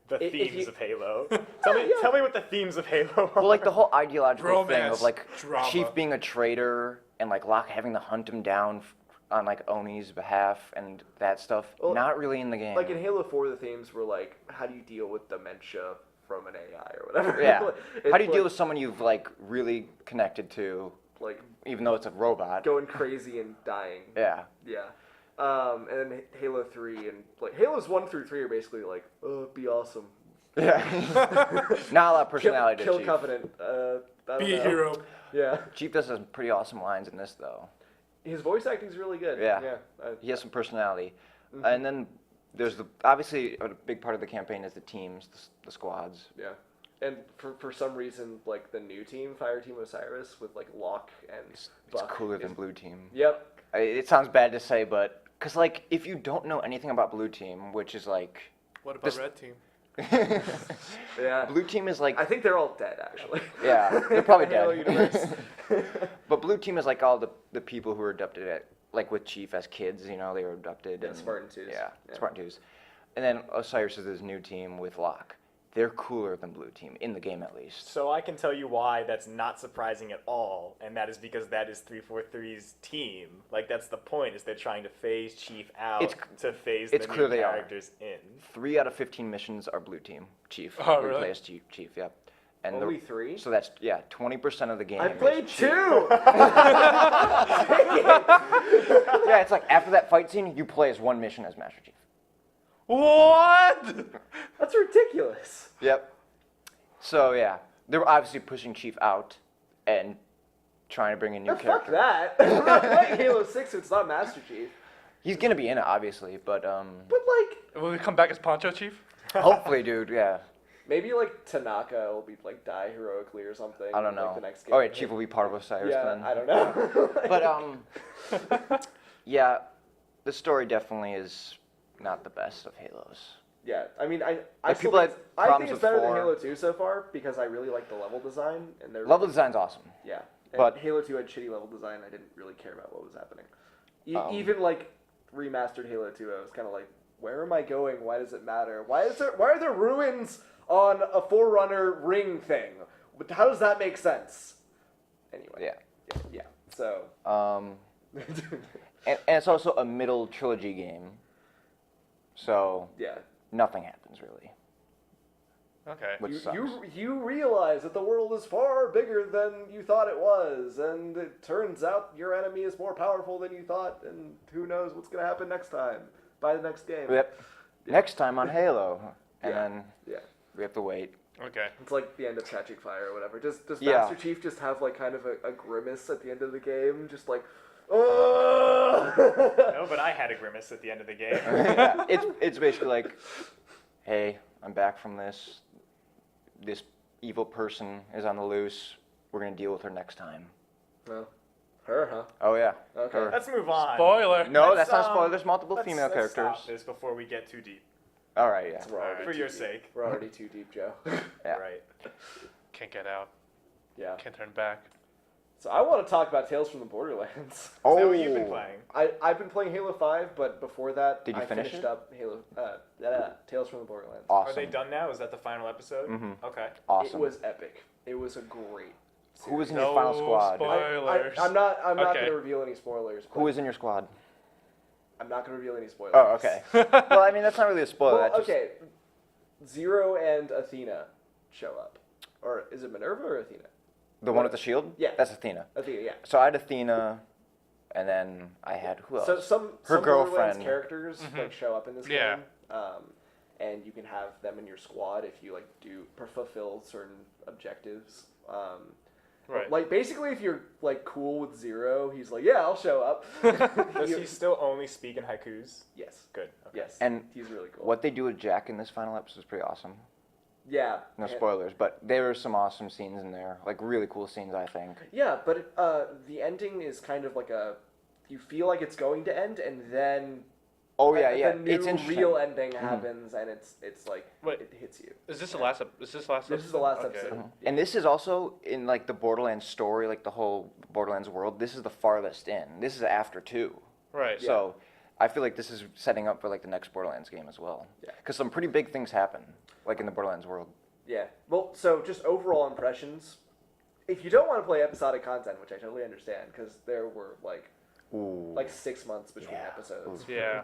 The If themes you- of Halo. Yeah. Tell me what the themes of Halo are. Well, like the whole ideological thing Romance, of like drama. Chief being a traitor and like Locke having to hunt him down on like Oni's behalf and that stuff, Well, not really in the game. like in Halo 4, the themes were like, how do you deal with dementia from an AI or whatever? Yeah. It's How do you deal like- with someone you've like really connected to, like even though it's a robot? going crazy and dying? Yeah. Yeah. And then Halo 3 and like Halos 1 through 3 are basically like, oh, be awesome. Yeah. Not a lot of personality Kill to Chief. Covenant. I don't Be a know. hero. Yeah. Chief does some pretty awesome lines in this though. His voice acting's really good. Yeah. Yeah. He has some personality. Mhm. And then there's obviously a big part of the campaign is the teams, the squads. Yeah. And for some reason, like the new team, Fire Team Osiris, with like Locke and It's Buck. cooler than is- Blue Team. Yep. It sounds bad to say, but because like if you don't know anything about Blue Team, which is like What about This- Red Team? Yeah. Blue Team is like I think they're all dead, actually. yeah, they're probably Halo dead. universe. But Blue Team is like all the people who were abducted at like with Chief as kids, you know, they were abducted. Yeah, and, Spartan 2s. Yeah, Yeah. Spartan 2s. And then Osiris is this new team with Locke. They're cooler than Blue Team in the game at least. So I can tell you why that's not surprising at all, and that is because that is 343's team. Like that's the point, is they're trying to phase Chief out to phase it's the clear new they are. characters in. 3 out of 15 missions are Blue Team. Chief. Oh, We really? play as Chief, yep. And Only 3? So that's 20% of the game. I is played Chief. 2! Yeah, it's like after that fight scene, you play as one mission as Master Chief. What? That's ridiculous. Yep. So yeah, they're obviously pushing Chief out and trying to bring a new Fuck character. that. I'm not playing Halo 6, it's not Master Chief. He's gonna be in it, obviously, but But like, Will he come back as Poncho Chief? hopefully, dude. Yeah. Maybe like Tanaka will be like die heroically or something. I don't know. Like, the next game. Oh, yeah, Chief will be part of Osiris Yeah, then. I don't know. But yeah, the story definitely is not the best of Halos. Yeah, I mean, I Like, still people think had I think problems it's with better 4. than Halo 2 so far because I really like the level design and their Level design's awesome. Yeah, and but- Halo 2 had shitty level design. I didn't really care about what was happening. Even like remastered Halo 2, I was kind of like, where am I going? Why does it matter? Why are there ruins on a Forerunner ring thing? How does that make sense? Anyway. Yeah. So. And it's also a middle trilogy game, so Yeah. nothing happens really. Okay. Which sucks. You realize that the world is far bigger than you thought it was, and it turns out your enemy is more powerful than you thought, and who knows what's going to happen next time by the next game. Yep. Yeah. Next time on Halo, and Yeah. then Yeah. we have to wait. Okay. It's like the end of Catching Fire or whatever. Does Yeah. Master Chief just have like kind of a grimace at the end of the game, just like, No, but I had a grimace at the end of the game. Yeah, it's basically like, hey, I'm back from this. This evil person is on the loose. We're gonna deal with her next time. Well, her, huh? Oh yeah. Okay. Her. Let's move on. Spoiler. No, Let's, that's not spoiler. There's multiple let's female stop characters. this before we get too deep. All right, yeah. We're already For too your deep. sake. We're already too deep, Joe. Yeah. Right. Can't get out. Yeah. Can't turn back. So I want to talk about Tales from the Borderlands. Is that what you've been playing? I've been playing Halo 5, but before that, Did you I finish finished it? up Halo Tales from the Borderlands. Awesome. Are they done now? Is that the final episode? Mhm. Okay. Awesome. It was epic. It was a great. Who was in series. your final squad? Spoilers. I'm not Okay. going to reveal any spoilers. Who was in your squad? I'm not going to reveal any spoilers. Oh, okay. Well, I mean, that's not really a spoiler. Well, that's just, okay. Zero and Athena show up, or is it Minerva or Athena? The one with the shield? Yeah. That's Athena. Athena, yeah. So I had Athena, and then I had who else? So some Her some Borderlands girlfriend. characters like show up in this Yeah. game, and you can have them in your squad if you like do fulfill certain objectives. Right. Like basically, if you're like cool with Zero, he's like, yeah, I'll show up. Does he still only speak in haikus? Yes. Good. Okay. Yes. And he's really cool. What they do with Jack in this final episode is pretty awesome. Yeah. No and- spoilers, but there were some awesome scenes in there. Like, really cool scenes, I think. Yeah, but the ending is kind of like you feel like it's going to end, and then Oh, yeah, yeah. the new It's interesting. real ending happens, and it's like Wait. it hits you. Is this the last? Is this the last? This is the last Okay. episode. And this is also in, like, the Borderlands story, like, the whole Borderlands world. This is the farthest in. This is after 2. Right. So, I feel like this is setting up for, like, the next Borderlands game as well. Yeah. Because some pretty big things happen, like, in the Borderlands world. Yeah. Well, so just overall impressions. If you don't want to play episodic content, which I totally understand, because there were like Ooh. 6 months between Yeah. episodes. Yeah.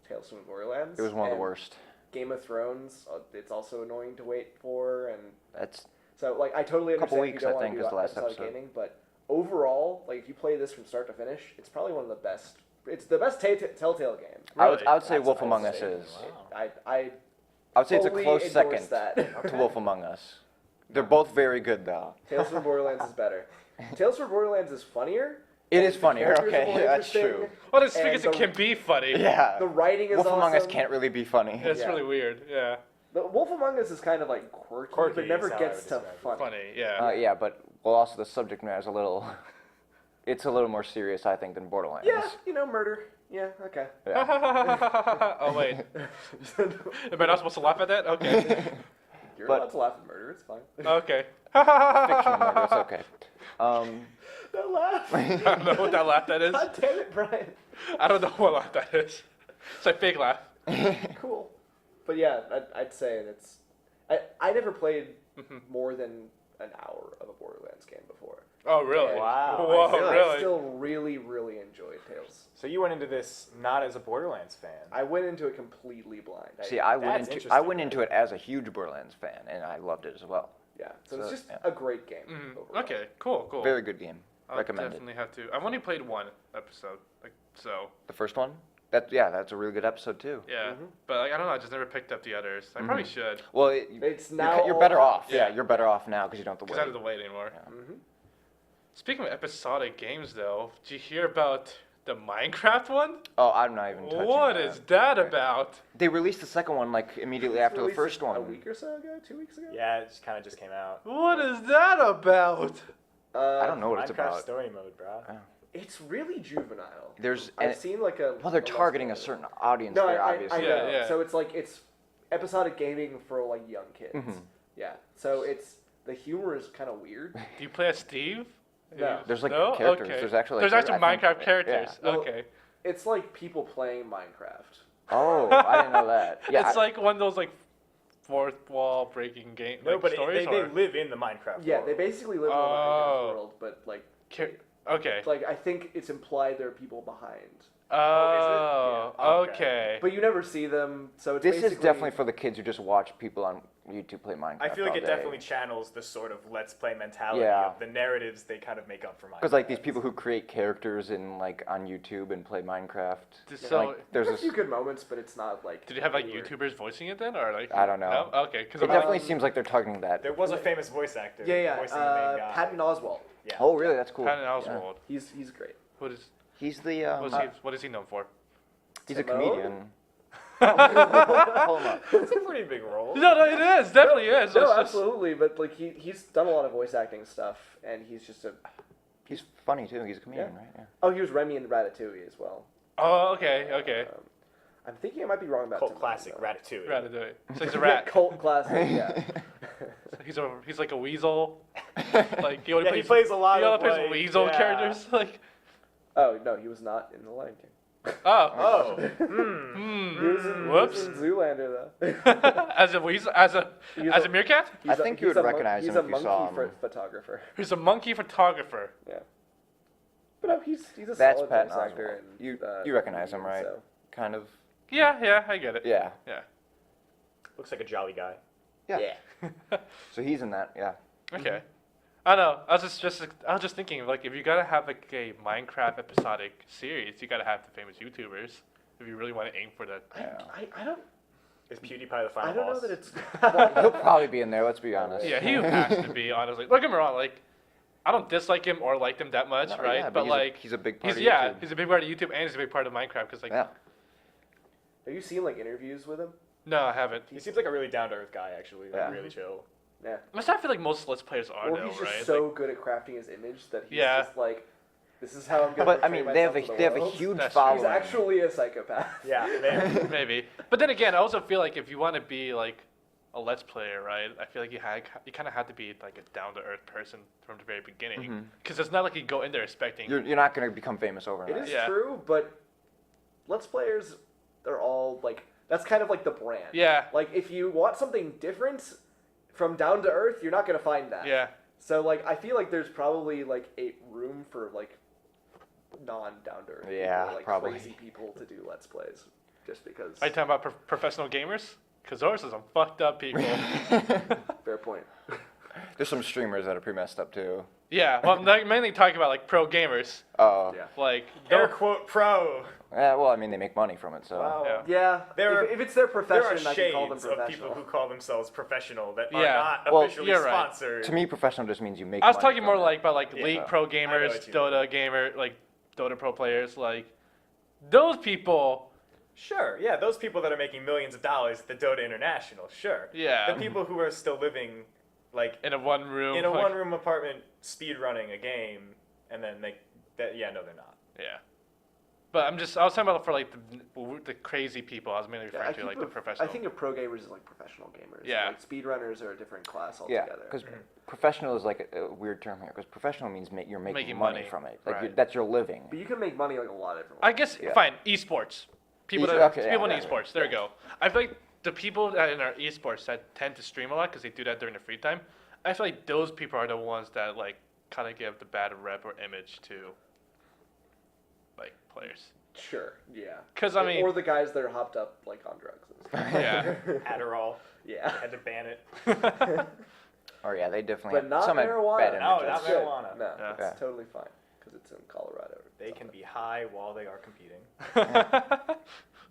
Tales from the Borderlands. It was one of the and worst. Game of Thrones. It's also annoying to wait for, and That's so like I totally Couple understand weeks, if you don't I want think, to do is the last episodic episode. gaming, but overall, like if you play this from start to finish, it's probably one of the best. It's the best Telltale game. Really? I would say That's Wolf what Among I'd Us say. is. Wow. I I would say it's a fully close endorse second that. to Wolf Among Us. They're both very good, though. Tales from the Borderlands is better. Tales from the Borderlands is funnier. It is The funnier, characters are okay, more that's interesting. true. Well, it's And because it can be funny. Yeah. The writing is Wolf awesome. Among Us can't really be funny. It's Yeah. really weird. Yeah. The Wolf Among Us is kind of like quirky, Quirky but never is how I gets would to describe it. funny. Funny. Yeah. Yeah, but well, also the subject matter is a little. It's a little more serious, I think, than Borderlands. Yeah, murder. Yeah, okay. Yeah. Oh wait. Am I not supposed to laugh at that? Okay. You're But- allowed to laugh at murder. It's fine. Okay. Fiction murder, it's okay. Don't laugh. I don't know what that laugh that is. God damn it, Brian. I don't know what laugh that is. It's like fake laugh. Cool. But yeah, I'd say it's. I never played more than an hour of a Borderlands game before. Oh really? Wow. Whoa, I really? still really, really enjoyed Tales. So you went into this not as a Borderlands fan. I went into it completely blind. See, I went That's into I interesting. went into it as a huge Borderlands fan, and I loved it as well. Yeah, so it's So, just yeah. a great game. Mhm. overall. Okay. Cool. Cool. Very good game. I'll Recommend it. definitely have to. I've only played one episode, like so. The first one? That's a really good episode too. Yeah. Mhm. But like I don't know. I just never picked up the others. I probably should. Well, It's you're, now you're all better out. off. Yeah, you're better off now because you don't have to Because I wait. don't have to wait anymore. Yeah. Mhm. Speaking of episodic games, though, did you hear about The Minecraft one? Oh, I'm not even touching What that. is that about? They released the second one like immediately after the Released first A one. week or so ago, 2 weeks ago. Yeah, it kind of just came out. What is that about? I don't know what it's Minecraft about. story mode, bro. It's really juvenile. There's I've seen like a. well, they're a Let's targeting Play a of it. certain audience No, there, I obviously. know. Yeah. So it's like it's episodic gaming for like young kids. Mhm. Yeah. So it's the humor is kind of weird. Do you play as Steve? No. There's like No? characters. Okay. There's actually There's like, actually I think- Minecraft yeah. characters. Well, Okay. It's like people playing Minecraft. Oh, I didn't know that. Yeah, It's like one of those like fourth wall breaking game No, like but stories. they or... live in the Minecraft Yeah, world. they basically live in the Oh. Minecraft world, but like, Okay. like I think it's implied there are people behind, Oh, Yeah. Okay. okay. but you never see them. So it's this is basically, definitely for the kids who just watch people on YouTube play Minecraft. I feel like all it day. definitely channels the sort of let's play mentality Yeah. of the narratives they kind of make up for Minecraft. Because like these people who create characters in like on YouTube and play Minecraft. So, like, there's There's a few this. good moments, but it's not like. did you have like weird. YouTubers voicing it then, or like? I don't know. No? Okay, because It I'm definitely Um, seems like they're targeting that. There was a famous voice actor Yeah, voicing the main guy. Patton Oswalt. Yeah. Oh, really? That's cool. Patton Yeah. Oswalt. He's great. What is? He's the. What is he known for? He's a Timon? comedian. Hold on. It's a pretty big role. No, it is definitely is. No, It's just- absolutely, but like he's done a lot of voice acting stuff, and he's just a. He's funny too. He's a comedian, Yeah. right? Yeah. Oh, he was Remy in Ratatouille as well. Oh, okay. I'm thinking I might be wrong about Cult Timon, classic, though. Ratatouille. Ratatouille. So he's a rat. Cult classic, yeah. He's like a weasel. Like he only Yeah, he plays a lot he only of plays like, weasel yeah. characters. Like Oh no, he was not in The Lion King. oh. Oh. He was in, Whoops. He was in Zoolander though. As a weasel, as a He's meerkat. he's I think you he's would a recognize he's him a if you saw monkey him. photographer. He's a monkey photographer. Yeah. But no, he's a That's solid Patton voice actor. Oswalt. And, You recognize him, comedian, right? So. Kind of. Yeah, I get it. Yeah. Looks like a jolly guy. Yeah. So he's in that. Yeah. Okay. I don't know. I was just thinking like if you gotta have like a Minecraft episodic series, you gotta have the famous YouTubers if you really want to aim for that. I don't. Is PewDiePie the final I don't know boss? that it's. He'll probably be in there. Let's be honest. Yeah, he has to be honestly. Don't get me wrong. Like, I don't dislike him or like him that much, No, right? yeah, but like, he's a big part he's of YouTube. he's a big part of YouTube and he's a big part of Minecraft because like, Yeah. Have you seen like interviews with him? no, I haven't. He seems like a really down-to-earth guy, actually. Like, Yeah. really chill. Yeah. Which I feel like most Let's Players are Or though, he's just right? so Like, good at crafting his image that he's Yeah. just like, this is how I'm gonna. But I portray mean, they have myself to a the they have a world. huge That's true. following. He's actually a psychopath. Yeah, man. maybe. But then again, I also feel like if you want to be like a Let's Player, right? I feel like you kind of have to be like a down-to-earth person from the very beginning, Mhm. because it's not like you go in there expecting. You're not gonna become famous It overnight. is Yeah. true, but Let's Players, they're all like, that's kind of like the brand. Yeah. Like if you want something different from down to earth, you're not gonna find that. Yeah. So like I feel like there's probably like a room for like non down to earth Yeah, people, like probably. crazy people to do Let's Plays, just because. Are you talking about professional gamers? Because those are some fucked up people. Fair point. There's some streamers that are pretty messed up too. Yeah. Well, I'm like, mainly talking about like pro gamers. Oh. Yeah. Like, Air don't- quote pro. Yeah. Well, I mean, they make money from it, so. Wow. Yeah. Yeah. There if it's their There are profession, I can call them shades of professional. people who call themselves professional that are Yeah. not Well, officially you're right. sponsored. To me, professional just means you make. I was money talking from more it. like about like Yeah. League pro I know gamers, what you mean. Dota gamer, like Dota pro players, like those people. Sure, yeah, those people that are making millions of dollars at the Dota International, sure. Yeah. The people who are still living, like, In a one room. in a like, one-room apartment speed running a game, and then no, they're not. Yeah. But I was talking about for like the crazy people. I was mainly Yeah, referring to like the professional. I think of pro gamers as like professional gamers. Yeah. Like speedrunners are a different class Yeah, altogether. because professional is like a weird term here. Because professional means you're making Making money money, from it. Like right. that's your living. But you can make money like a lot of different I ways. guess Yeah. fine. Esports. People Okay, that yeah, people in yeah. esports. There you go. I feel like the people that in our esports that tend to stream a lot because they do that during their free time. I feel like those people are the ones that like kind of give the bad rep or image to like players. Sure, yeah. 'Cause, I mean- or the guys that are hopped up like on drugs. And stuff. Yeah. Adderall, Yeah. had to ban it. Or yeah, they definitely. But not some had marijuana. bad No, images. not That's good. marijuana. No, Yeah. that's totally fine because it's in Colorado. They can be high while they are competing.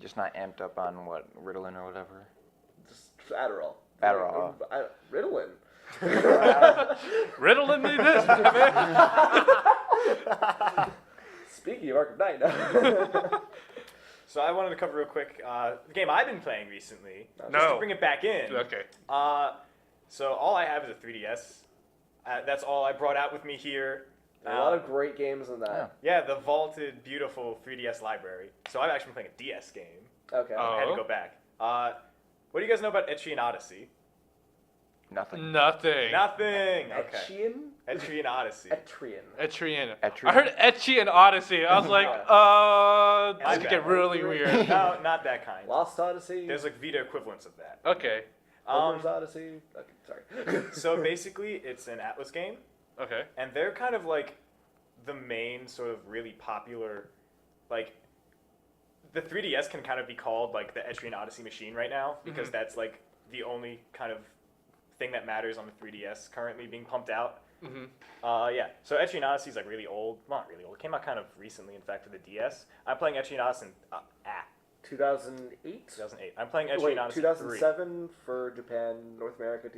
Just not amped up on what Ritalin or whatever. Just Adderall. Adderall. Ritalin. Riddle in me this, man. Speaking Speaking of Arkham Knight, now. So I wanted to cover real quick the game I've been playing recently. Just No. to bring it back in. Okay. So all I have is a 3DS. That's all I brought out with me here. A lot of great games in that. Yeah, the vaulted, beautiful 3DS library. So I've actually been playing a DS game. Okay. Oh. I had to go back. What do you guys know about Etrian Odyssey? Nothing. Nothing. Nothing. Okay. Etrian? Etrian Odyssey. Etrian. Etrian. Etrian. I heard Etchy and Odyssey. I was like, this Like could that. get really weird. No, not that kind. Lost Odyssey. There's like Vita equivalents of that. Okay. Homer's Odyssey. Okay, sorry. So basically, it's an Atlas game, Okay. and they're kind of like the main sort of really popular, like, the 3DS can kind of be called like the Etrian Odyssey machine right now, because that's like the only kind of thing that matters on the 3DS currently being pumped out. Mm-hmm. Yeah, so Etrian Odyssey is like really old. Not really old. It came out kind of recently, in fact, for the DS. I'm playing Etrian Odyssey 2008? 2008. I'm playing Etrian Wait, Odyssey 2007 for Japan, North America,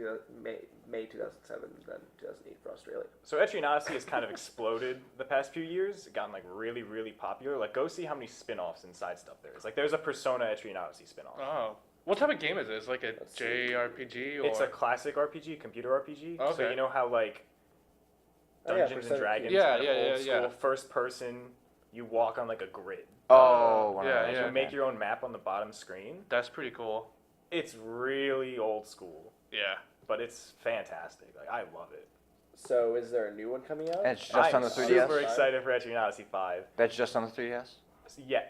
May 2007, then 2008 for Australia. 3. So Etrian Odyssey has kind of exploded the past few years. It's gotten like really, really popular. Like, go see how many spin-offs and side stuff there is. Like, there's a Persona Etrian Odyssey spin-off. Oh. What type of game is it? It's like a Let's see. JRPG or? It's a classic RPG, computer RPG. So Okay. you know how like Oh, yeah, Dungeons and Persona Dragons, Yeah, kind of yeah, old yeah, school, yeah. first person, you walk on like a grid. Oh, one of yeah, those, yeah. You make your own map on the bottom screen. That's pretty cool. It's really old school, Yeah. but it's fantastic. Like, I love it. So is there a new one coming out? And it's just on the I'm 3DS? super excited for Etrian Odyssey 5. That's just on the 3DS? So, yeah,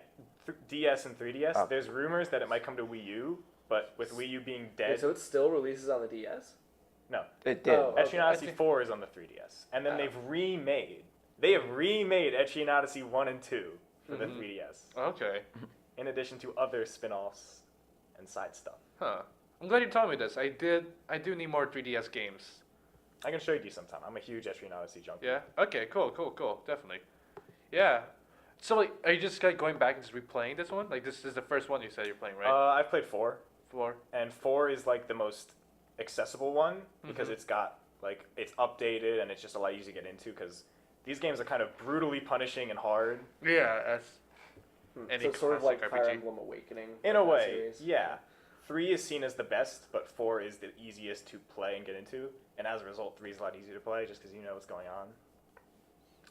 DS and 3DS. Oh. There's rumors that it might come to Wii U, but with Wii U being dead, Wait, so it still releases on the DS? no. It did. Oh. Etrian I Odyssey think- 4 is on the 3DS. And then Oh. they have remade Etrian Odyssey 1 and 2 for the Mhm. 3DS, Okay. in addition to other spin-offs and side stuff. Huh. I'm glad you told me this. I do need more 3DS games. I can show you sometime. I'm a huge Etrian Odyssey junkie. Yeah. Okay. Cool. Definitely. Yeah. So like, are you just like going back and just replaying this one? Like this is the first one you said you're playing, right? I've played 4, 4. and 4 is like the most accessible one because Mhm. it's got like it's updated and it's just a lot easier to get into because these games are kind of brutally punishing and hard. Yeah. That's Any So it's sort of like classic Fire RPG. Emblem Awakening. In a like that way, series. yeah. 3 is seen as the best, but 4 is the easiest to play and get into, and as a result, 3 is a lot easier to play just because you know what's going on.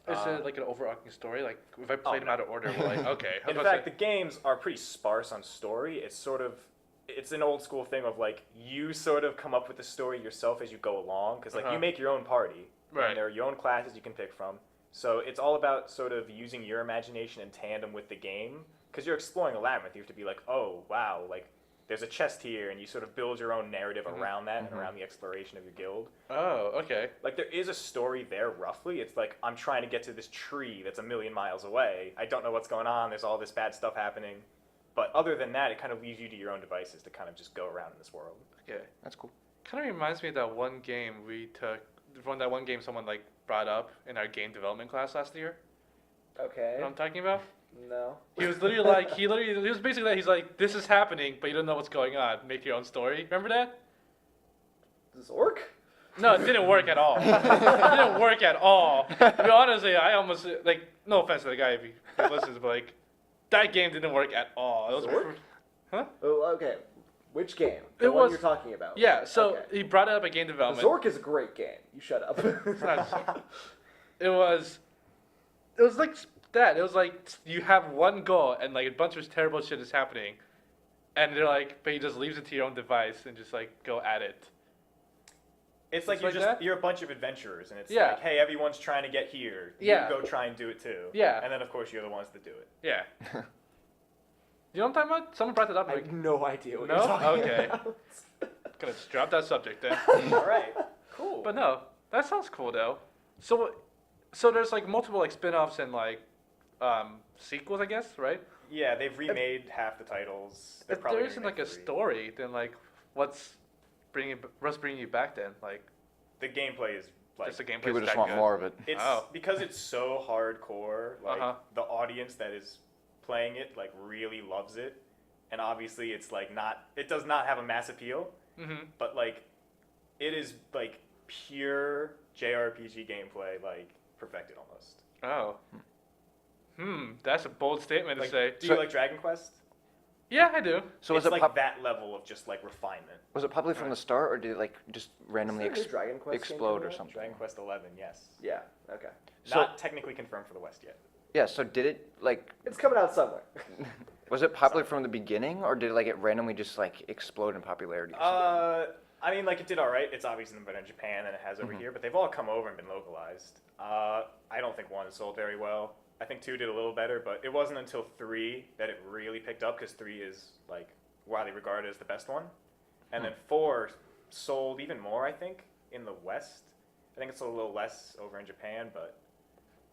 Is it like an overarching story? Like if I Oh, played them no. out of order, we're like okay. In fact, the games are pretty sparse on story. It's an old school thing of like you sort of come up with the story yourself as you go along because like Uh-huh. you make your own party, Right. and there are your own classes you can pick from. So it's all about sort of using your imagination in tandem with the game because you're exploring a labyrinth. You have to be like, oh wow, like there's a chest here, and you sort of build your own narrative Mhm. around that Mhm. and around the exploration of your guild. Oh, okay. Like there is a story there roughly. It's like I'm trying to get to this tree that's a million miles away. I don't know what's going on. There's all this bad stuff happening. But other than that, it kind of leaves you to your own devices to kind of just go around in this world. Okay. That's cool. Kind of reminds me of that one game we took. From that one game someone like brought up in our game development class last year. Okay. You know what I'm talking about? No. He was literally like, he was basically like, he's like, this is happening, but you don't know what's going on. Make your own story. Remember that? Does this work? No, it didn't work at all. It didn't work at all. To be honest, I almost, like, no offense to the guy if he listens, but like, that game didn't work at all. It was, Does it work? Huh? Oh, okay. Which game? The It one was- you're talking about. Yeah, so Okay. he brought it up at game development. Zork is a great game. You shut up. It was like that. It was like you have one goal and like a bunch of terrible shit is happening, and they're like, but he just leaves it to your own device and just like go at it. It's like It's like that? you're a bunch of adventurers, and it's Yeah. like, hey, everyone's trying to get here. Yeah. You go try and do it too. Yeah. And then of course you're the ones that do it. Yeah. You know what I'm talking about? Someone brought it up. I Like, have no idea what No? you're talking Okay. about. gonna just drop that subject then. All right. Cool. But no, that sounds cool though. So there's like multiple like spin-offs and like sequels, I guess, right? yeah, they've remade half the titles. They're If probably there isn't gonna like a make 3. story, then like what's bringing you back then? Like The gameplay is like just the gameplay. People just want more of it. it's Oh. because it's so hardcore. Like Uh-huh. the audience that is playing it like really loves it, and obviously it's like not. It does not have a mass appeal, Mm-hmm. but like it is like pure JRPG gameplay, like perfected almost. Oh. That's a bold statement to Like, say. do you like Dragon Quest? Yeah, I do. So was it's it like that level of just like refinement. was it popular from the start, or did it like just randomly Is there a new Dragon Quest game explode coming or out? something? Dragon Quest 11, yes. Yeah. Okay. Not technically confirmed for the West yet. Yeah. So did it like It's coming out somewhere. was it popular from the beginning, or did like it randomly just like explode in popularity? Or something? I mean, like it did all right. It's obviously better in Japan than it has over here, but they've all come over and been localized. I don't think 1 sold very well. I think 2 did a little better, but it wasn't until 3 that it really picked up because 3 is like widely regarded as the best one, and then 4 sold even more. I think in the West. I think it's a little less over in Japan, but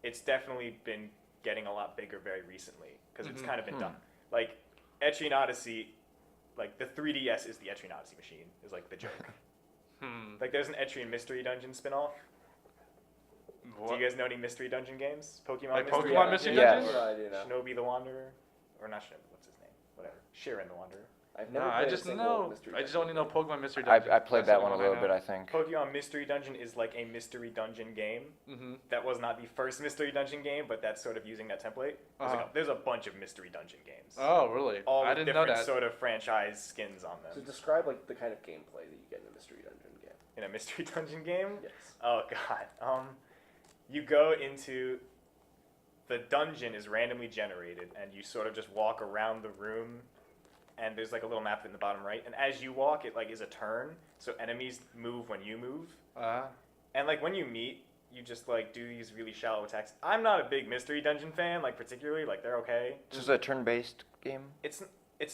it's definitely been getting a lot bigger very recently because it's kind of been done. Like Etrian Odyssey, like the 3DS is the Etrian Odyssey machine is like the joke. Like there's an Etrian Mystery Dungeon spinoff. What? Do you guys know any Mystery Dungeon games? Pokemon Like Mystery Pokemon Mystery Yeah. Dungeons? No, I do not. Shinobi the Wanderer, or not Shinobi? What's his name? Whatever. Shiren the Wanderer. I've No, never I played a just single know. Mystery I just Dungeon. only know Pokemon Mystery I Dungeons. played That's that the one a only little I bit, know. I think. Pokemon Mystery Dungeon is like a mystery dungeon game. That was not the first mystery dungeon game, but that's sort of using that template. There's a bunch of mystery dungeon games. Oh, really? All I with didn't know different that. sort of franchise skins on them. So describe like the kind of gameplay that you get in a Mystery Dungeon game. In a mystery dungeon game? Yes. Oh god. You go into the dungeon is randomly generated, and you sort of just walk around the room, and there's like a little map in the bottom right, and as you walk, it like is a turn, so enemies move when you move, and like when you meet, you just like do these really shallow attacks. I'm not a big mystery dungeon fan, like particularly, like they're okay. This is a turn-based game. It's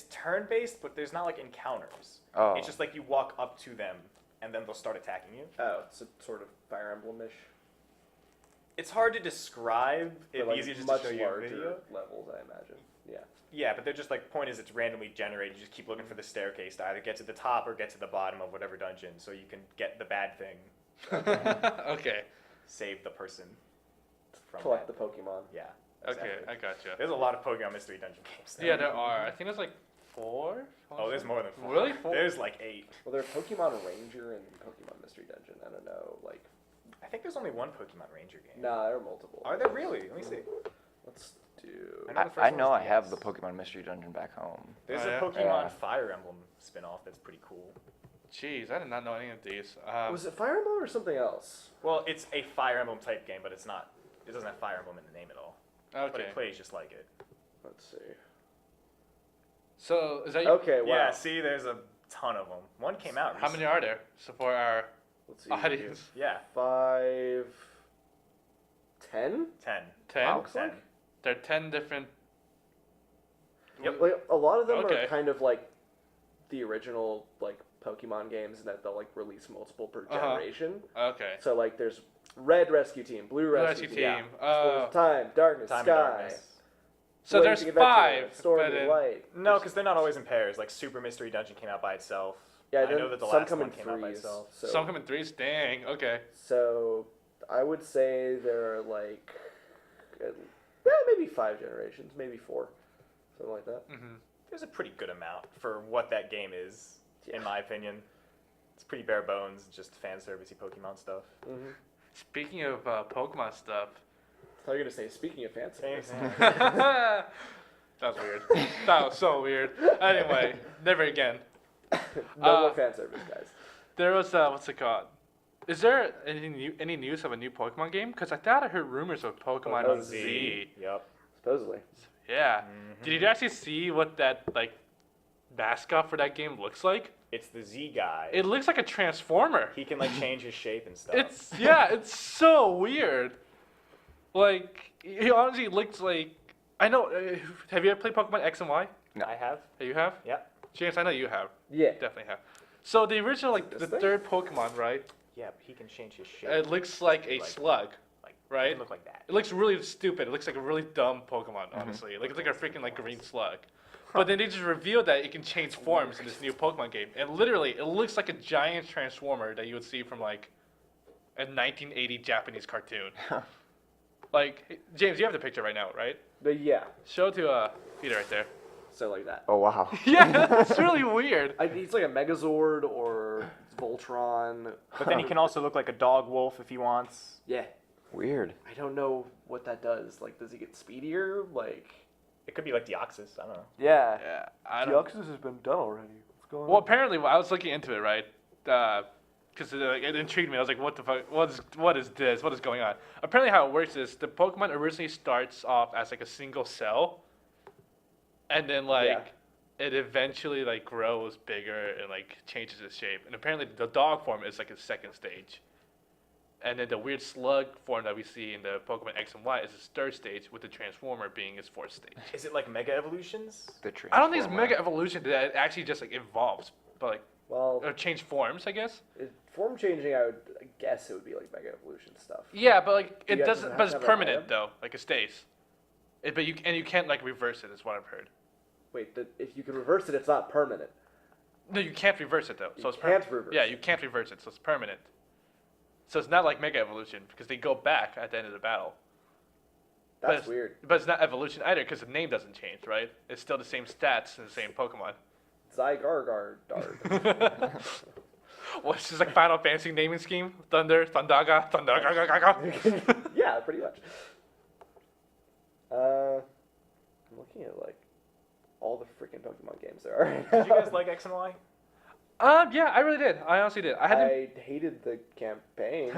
turn-based, but there's not like encounters. Oh. It's just like you walk up to them, and then they'll start attacking you. Oh, it's a sort of Fire Emblem-ish. It's hard to describe. But, It'd like, be easier just much to show you a larger video. levels, I imagine. Yeah. Yeah, but they're just like, point is it's randomly generated. You just keep looking for the staircase to either get to the top or get to the bottom of whatever dungeon, so you can get the bad thing, Okay. save the person from Collect that. the Pokemon. Yeah. Okay, exactly. I gotcha. There's a lot of Pokemon Mystery Dungeon games. Now. Yeah, there are. I think there's like 4. Oh, there's more than 4. Really? 4? There's like 8. Well, there's Pokemon Ranger and Pokemon Mystery Dungeon. I don't know, like. I think there's only one Pokemon Ranger game. Nah, there are multiple. Are there really? Let me see. Let's do. I know the first I one know was I have the DS. Pokemon Mystery Dungeon back home. There's Oh, a yeah? Pokemon Yeah. Fire Emblem spin-off that's pretty cool. Jeez, I did not know any of these. Was it Fire Emblem or something else? Well, it's a Fire Emblem type game, but it's not. It doesn't have Fire Emblem in the name at all. But Okay. it plays just like it. Let's see. So, is that Okay, wow. Yeah, see, there's a ton of them. One came out How recently. many are there? So for our Let's see. audience. Yeah, 5, 10? 10. 10? Wow. Looks 10. like. There are 10 different. Yep. Like, a lot of them Okay. are kind of like the original like Pokemon games in that they'll like release multiple per generation. Okay. So like there's Red Rescue Team, Blue Rescue Team, Team. Explorers of Time, Darkness, Time and Sky, Darkness. So there's Blazing Adventure, 5. Storm but and then- Light. No, because they're not always in pairs. Like Super Mystery Dungeon came out by itself. Yeah, I then know that the some last come one in came out by threes. itself. So, Some come in 3s. Dang. Okay. so I would say there are like maybe 5 generations, maybe 4, something like that. There's a pretty good amount for what that game is, Yeah. in my opinion. It's pretty bare bones, just fan servicey Pokemon stuff. Mm-hmm. Speaking of Pokemon stuff. I thought you were gonna say speaking of fancy. That was weird. That was so weird. Anyway, never again. No more fan service, guys. There was what's it called? Is there any news of a new Pokemon game? Because I thought I heard rumors of Pokemon Pokemon Z. Yep. Supposedly. Yeah. Did you actually see what that like mascot for that game looks like? It's the Z guy. It looks like a transformer. He can like change his shape and stuff. It's so weird. Like he honestly looks like I know. Have you ever played Pokemon X and Y? I have. You have? Yeah. James, I know you have. Yeah. Definitely have. So the original, like This the thing? third Pokemon, right? Yeah, but he can change his shape. It looks like a Like- slug. like right? It doesn't look like that. It looks really stupid. It looks like a really dumb Pokemon, honestly. Like it's like a freaking like green slug. But then they just revealed that it can change forms in this new Pokemon game, and literally, it looks like a giant transformer that you would see from like a 1980 Japanese cartoon. Like, hey, James, you have the picture right now, right? But yeah, Show it to Peter right there. so like that. Oh wow. Yeah, it's really weird. It's like a Megazord or Voltron. But then he can also look like a dog wolf if he wants. Yeah. Weird. I don't know what that does. Like, does he get speedier? Like, It could be like Deoxys. I don't know. yeah. Yeah, I don't. Deoxys has been done already. What's going Well, apparently, I was looking into it, right? Because it intrigued me. I was like, what the fuck? What is this? What is going on? Apparently, how it works is the Pokemon originally starts off as like a single cell, and then like it eventually like grows bigger and like changes its shape. And apparently, the dog form is like its second stage. And then the weird slug form that we see in the Pokemon X and Y is its third stage, with the Transformer being its fourth stage. Is it like Mega Evolutions? I don't think it's Mega Evolution. That it actually just like evolves, but like Well, or change forms, I guess. form changing, I guess it would be like Mega Evolution stuff. Yeah, but like it guys doesn't. have But to it's have an permanent item? though. Like it stays. But you can't like reverse it. Is what I've heard. Wait, if you can reverse it, it's not permanent. No, you can't reverse it though. So You it's can't reverse Yeah, it. you can't reverse it. So it's permanent. So it's not like Mega Evolution because they go back at the end of the battle. But That's it's- weird. But it's not evolution either because the name doesn't change, right? It's still the same stats and the same Pokemon. Zygarde. Well, it's just like Final Fantasy naming scheme. Thunder, Thundaga, Thundaga. Yeah, pretty much. I'm looking at like all the freaking Pokemon games there are. Did you guys like X and Y? Yeah, I really did. I honestly did. I hated the campaign,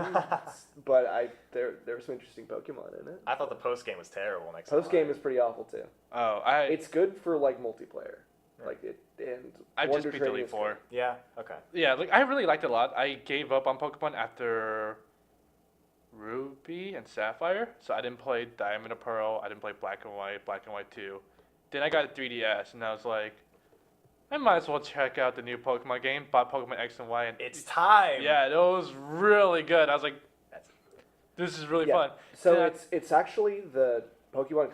but there were some interesting Pokemon in it. I thought the post game was terrible. Next Post game is pretty awful too. It's good for like multiplayer, like it and. I've just Wonder beat Training Elite is Four. good. Yeah. Okay. Yeah, like I really liked it a lot. I gave up on Pokemon after Ruby and Sapphire, so I didn't play Diamond and Pearl. I didn't play Black and White 2. Then I got a 3DS, and I was like, I might as well check out the new Pokemon game. Bought Pokemon X and Y, and It's time. yeah, it was really good. I was like, this is really fun. So Yeah. it's actually the Pokemon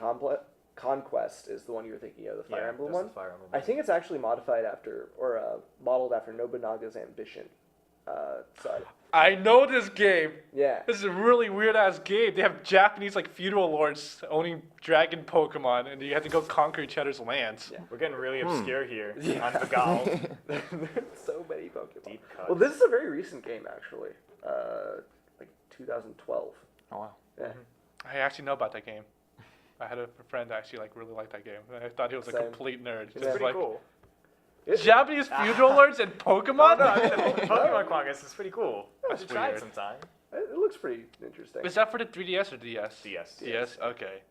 Conquest is the one you were thinking of, the Fire Emblem that's one. the Fire Emblem I think it's actually modified after or modeled after Nobunaga's Ambition. Side. I know this game. Yeah. This is a really weird ass game. They have Japanese like feudal lords owning dragon Pokemon, and you have to go conquer each other's lands. Yeah. We're getting really obscure here Yeah. on Begal. There's so many Pokemon. Deep cut. Well, this is a very recent game actually. Like 2012. Oh wow. Yeah. I actually know about that game. I had a friend that actually like really liked that game. I thought he was a Same. complete nerd. It's It's Just pretty like cool. Japanese feudal lords and Pokemon. No, I mean, the Pokemon Conquest is pretty cool. I That's should try it weird. sometime. It looks pretty interesting. Is that for the 3DS or DS? DS. DS. Okay.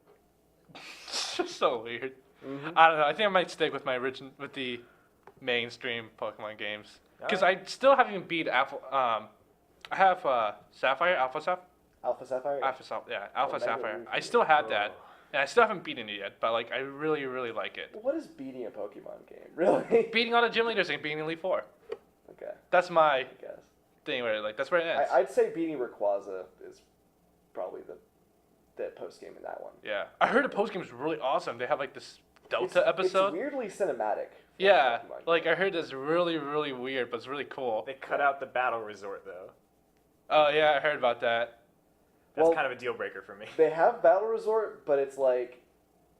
It's just so weird. Mhm. I don't know. I think I might stick with with the mainstream Pokemon games because Alright. I still haven't even beat Alpha. I have Sapphire, Alpha Sapphire, Alpha Sapphire. Alpha Mega Sapphire. Evolution. I still have that, Oh. and I still haven't beaten it yet. But like, I really, really like it. What is beating a Pokemon game? Really? Beating all the gym leaders and beating Elite Four. Okay, That's my I guess. thing where like that's where it ends. I'd say beating Rayquaza is probably the post game in that one. Yeah, I heard the post game is really awesome. They have like this Delta It's episode. weirdly cinematic. for a Yeah, Pokemon game. like I heard it's really, really weird, but it's really cool. They cut out the battle resort though. Oh yeah, I heard about that. That's Well- kind of a deal breaker for me. They have Battle Resort, but it's like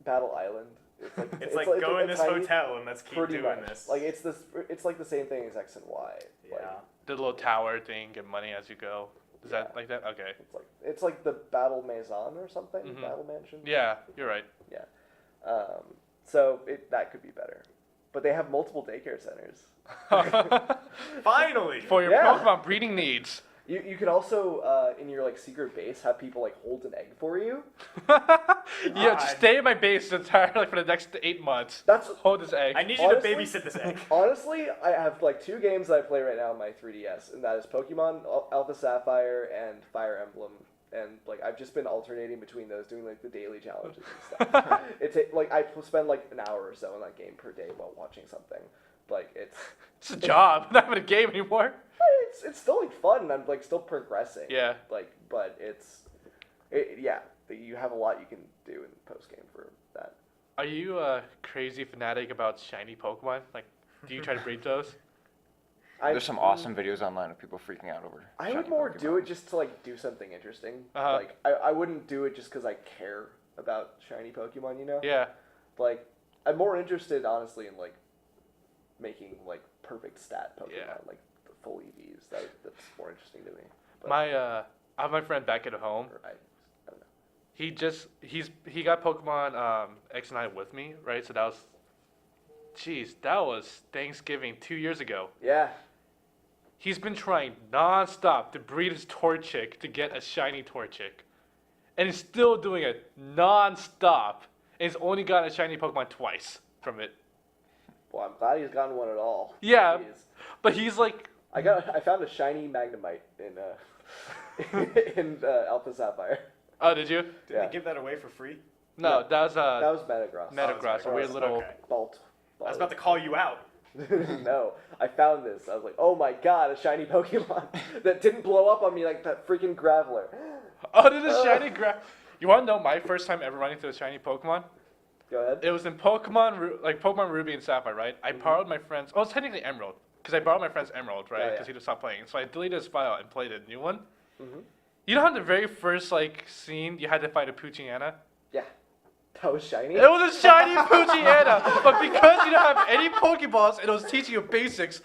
Battle Island. It's like It's like go in a this tiny- hotel and let's keep pretty doing much. this. Like it's like the same thing as X and Y. Yeah. Like, The little tower thing, get money as you go. Is that Yeah. like that? Okay. it's like the Battle Maison or something. Mhm. Battle Mansion. Yeah, you're right. So that could be better. But they have multiple daycare centers. Finally. For your Yeah. Pokemon breeding needs. You can also in your like secret base have people like hold an egg for you. Yeah, just stay in my base entirely for the next 8 months. That's Hold this egg. I need you Honestly- to babysit this egg. honestly, I have like 2 games that I play right now on my 3DS, and that is Pokemon Alpha Sapphire and Fire Emblem. And like I've just been alternating between those, doing like the daily challenges and stuff. I spend like an hour or so in that game per day while watching something. Like It's a job, not even a game anymore. it's still like fun, and I'm like still progressing. Yeah. Like, but you have a lot you can do in post game for that. Are you a crazy fanatic about shiny Pokemon? Like, do you try to breed those? There's some awesome videos online of people freaking out over. I would shiny more do Pokemon. it just to like do something interesting. Uh-huh. Like I wouldn't do it just because I care about shiny Pokemon. You know. Yeah. Like I'm more interested, honestly, in like making like perfect stat Pokemon, Yeah. like the full EVs. That's more interesting to me. But, I have my friend back at home. or I- he got Pokemon X and Y with me, right? So that was Thanksgiving 2 years ago. Yeah. He's been trying nonstop to breed his Torchic to get a shiny Torchic. And he's still doing it nonstop. And he's only gotten a shiny Pokemon twice from it. Well, I'm glad he's gotten one at all. Yeah, Jeez. but he's like... I found a shiny Magnemite in Alpha Sapphire. Oh, did you? Did Yeah. they give that away for free? No, No. that was That was Metagross. Metagross, a weird Metagross, little... okay. Bolt. I was about to call you out. No, I found this. I was like, oh my god, a shiny Pokemon that didn't blow up on me like that freaking Graveler. Oh, did a shiny You want to know my first time ever running into a shiny Pokemon? Go ahead. It was in Pokemon Ruby and Sapphire, right? I borrowed my friend's... Oh, it's technically Emerald. Because I borrowed my friend's Emerald, right? Oh, yeah. Because he just stopped playing. So I deleted his file and played a new one. Mm-hmm. You know how in the very first scene you had to fight a Poochyena? Yeah. That was shiny? It was a shiny Poochyena, but because you don't have any Pokeballs and it was teaching you basics,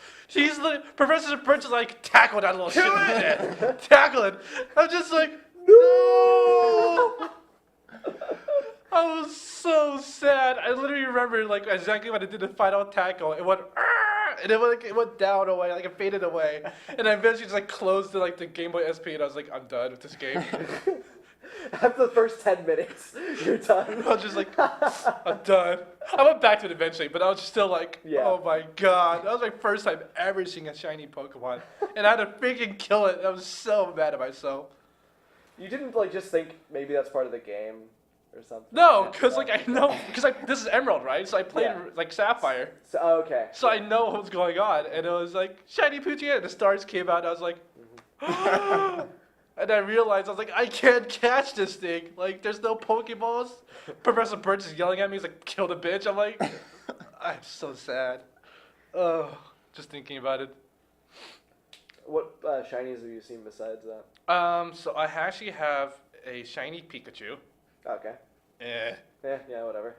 Professor Birch is like, tackle that little shit in the head. Tackle it. I'm just like, no! I was so sad. I literally remember exactly when I did the final tackle. It went, "Argh!" and it went down away, it faded away. And I eventually just closed the Game Boy SP and I was like, I'm done with this game. After the first 10 minutes, you're done. I was just like, I'm done. I went back to it eventually, but I was just still like, Yeah. oh my god. That was my first time ever seeing a shiny Pokemon. And I had to freaking kill it. I was so mad at myself. You didn't just think maybe that's part of the game or something? No, because I know, because this is Emerald, right? So I played Yeah. Sapphire. So, okay. So I know what was going on. And it was like, shiny Poochyena. The stars came out and I was like, and I realized, I was like, I can't catch this thing. There's no Pokeballs. Professor Birch is yelling at me. He's like, kill the bitch. I'm like, I'm so sad. Oh, just thinking about it. What shinies have you seen besides that? So I actually have a shiny Pikachu. Okay. Yeah, whatever.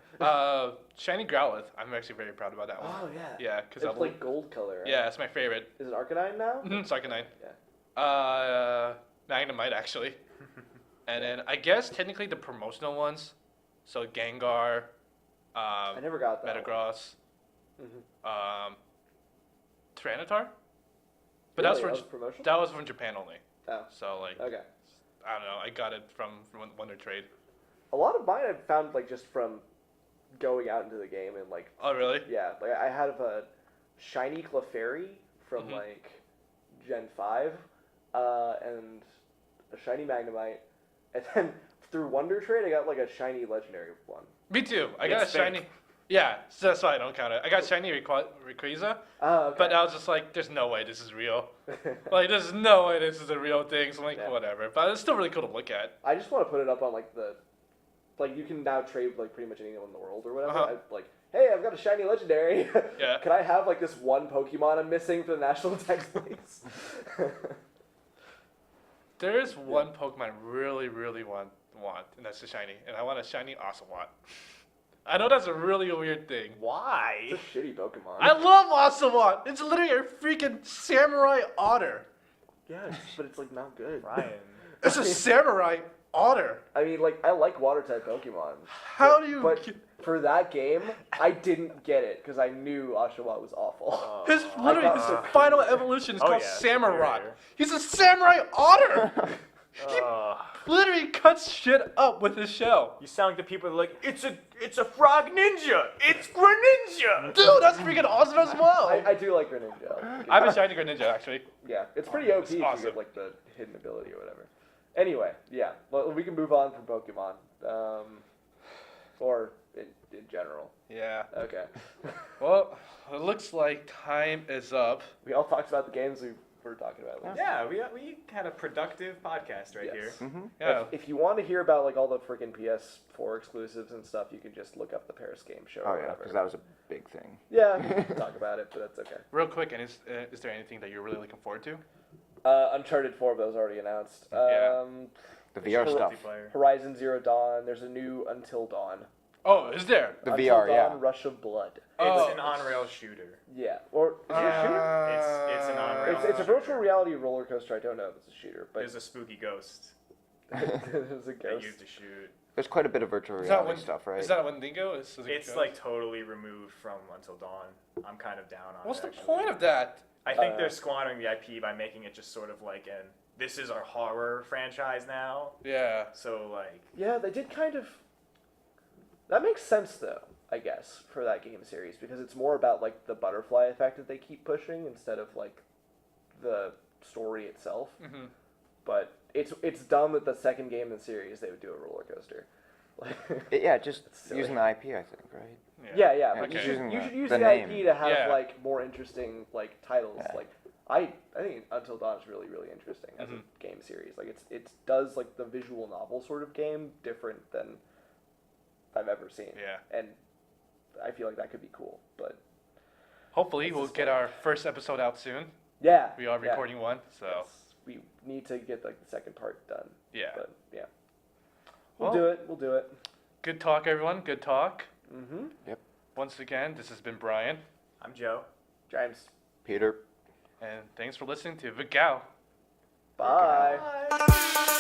Shiny Growlithe. I'm actually very proud about that one. Oh, yeah. Yeah, because It's gold color, right? yeah, it's my favorite. Is it Arcanine now? It's Arcanine. Yeah. Magnemite actually. And then I guess technically the promotional ones. So Gengar, I never got that. Metagross, Mm-hmm. Tyranitar. But Really? that was promotional? that was from Japan only. Oh. So Okay. I don't know. I got it from Wonder Trade. A lot of mine I've found just from going out into the game and Oh really? yeah, I have a shiny Clefairy from Gen 5, and a shiny Magnemite, and then through Wonder Trade I got a shiny legendary one. Me too. I got It's a shiny. fake. Yeah, so that's why I don't count it. I got shiny Rayquaza, Oh, okay. but I was just like, there's no way this is real. There's no way this is a real thing. So I'm like, Yeah. whatever. But it's still really cool to look at. I just want to put it up on you can now trade pretty much anyone in the world or whatever. Hey, I've got a shiny legendary. Yeah. Can I have this one Pokemon I'm missing for the national text, please? There is one Pokemon I really, really want, and that's a shiny. And I want a shiny Ocelot. I know that's a really weird thing. Why? It's a shitty Pokemon. I love Ocelot. It's literally a freaking samurai otter. Yeah, but it's not good. Ryan. It's a samurai otter. I mean, I like water type Pokemon. How do you? But for that game, I didn't get it because I knew Oshawott was awful. His literally his final evolution is called yeah, Samurai. superior. He's a samurai otter. He literally cuts shit up with his shell. You sound like the people that are like, it's a frog ninja! It's Greninja! Dude, that's freaking awesome as well. I do like Greninja. I have a shiny Greninja actually. Yeah, it's pretty OP It's if awesome. you get the hidden ability or whatever. Anyway, yeah, well, we can move on from Pokemon, or in general. Yeah. Okay. Well, it looks like time is up. We all talked about the games we were talking about. Yeah, we had a productive podcast right here. Yeah. If you want to hear about all the freaking PS4 exclusives and stuff, you can just look up the Paris Game Show. Oh or yeah, whatever. because that was a big thing. Yeah, we can talk about it, but that's okay. Real quick, and is there anything that you're really looking forward to? Uncharted 4, but that was already announced. Yeah. The VR stuff. Multiplayer. Horizon Zero Dawn. There's a new Until Dawn. Oh, is there? The Until VR, Dawn, yeah. Rush of Blood. Oh. It's an on-rail shooter. Yeah, or is it a shooter? It's an on-rail It's a virtual reality roller coaster. I don't know if it's a shooter, but There's a spooky ghost there's a that ghost. used to shoot. There's quite a bit of virtual reality stuff, right? Is that Wendigo? It's like totally removed from Until Dawn. I'm kind of down on What's it. the actually. point of that? I think they're squandering the IP by making it just sort of like this is our horror franchise now. Yeah. So like. Yeah, they did kind of. That makes sense though, I guess, for that game series because it's more about like the butterfly effect that they keep pushing instead of like the story itself. Mm-hmm. But it's dumb that the second game in the series they would do a roller coaster. Yeah, just silly. using the IP, I think, right? Yeah. But Okay. you should use the the name. IP to have Yeah. like more interesting like titles. Yeah. Like I think Until Dawn is really interesting as a game series. Like it does like the visual novel sort of game different than I've ever seen. Yeah. And I feel like that could be cool. But Hopefully, we'll get our first episode out soon. yeah, We are recording one, so Yes. We need to get like the second part done. yeah. But yeah, we'll Well- do it. We'll do it. Good talk, everyone. Good talk. Mm-hmm. Once again, this has been Brian, I'm Joe. James. Peter. and thanks for listening to Vigao. Bye. Bye.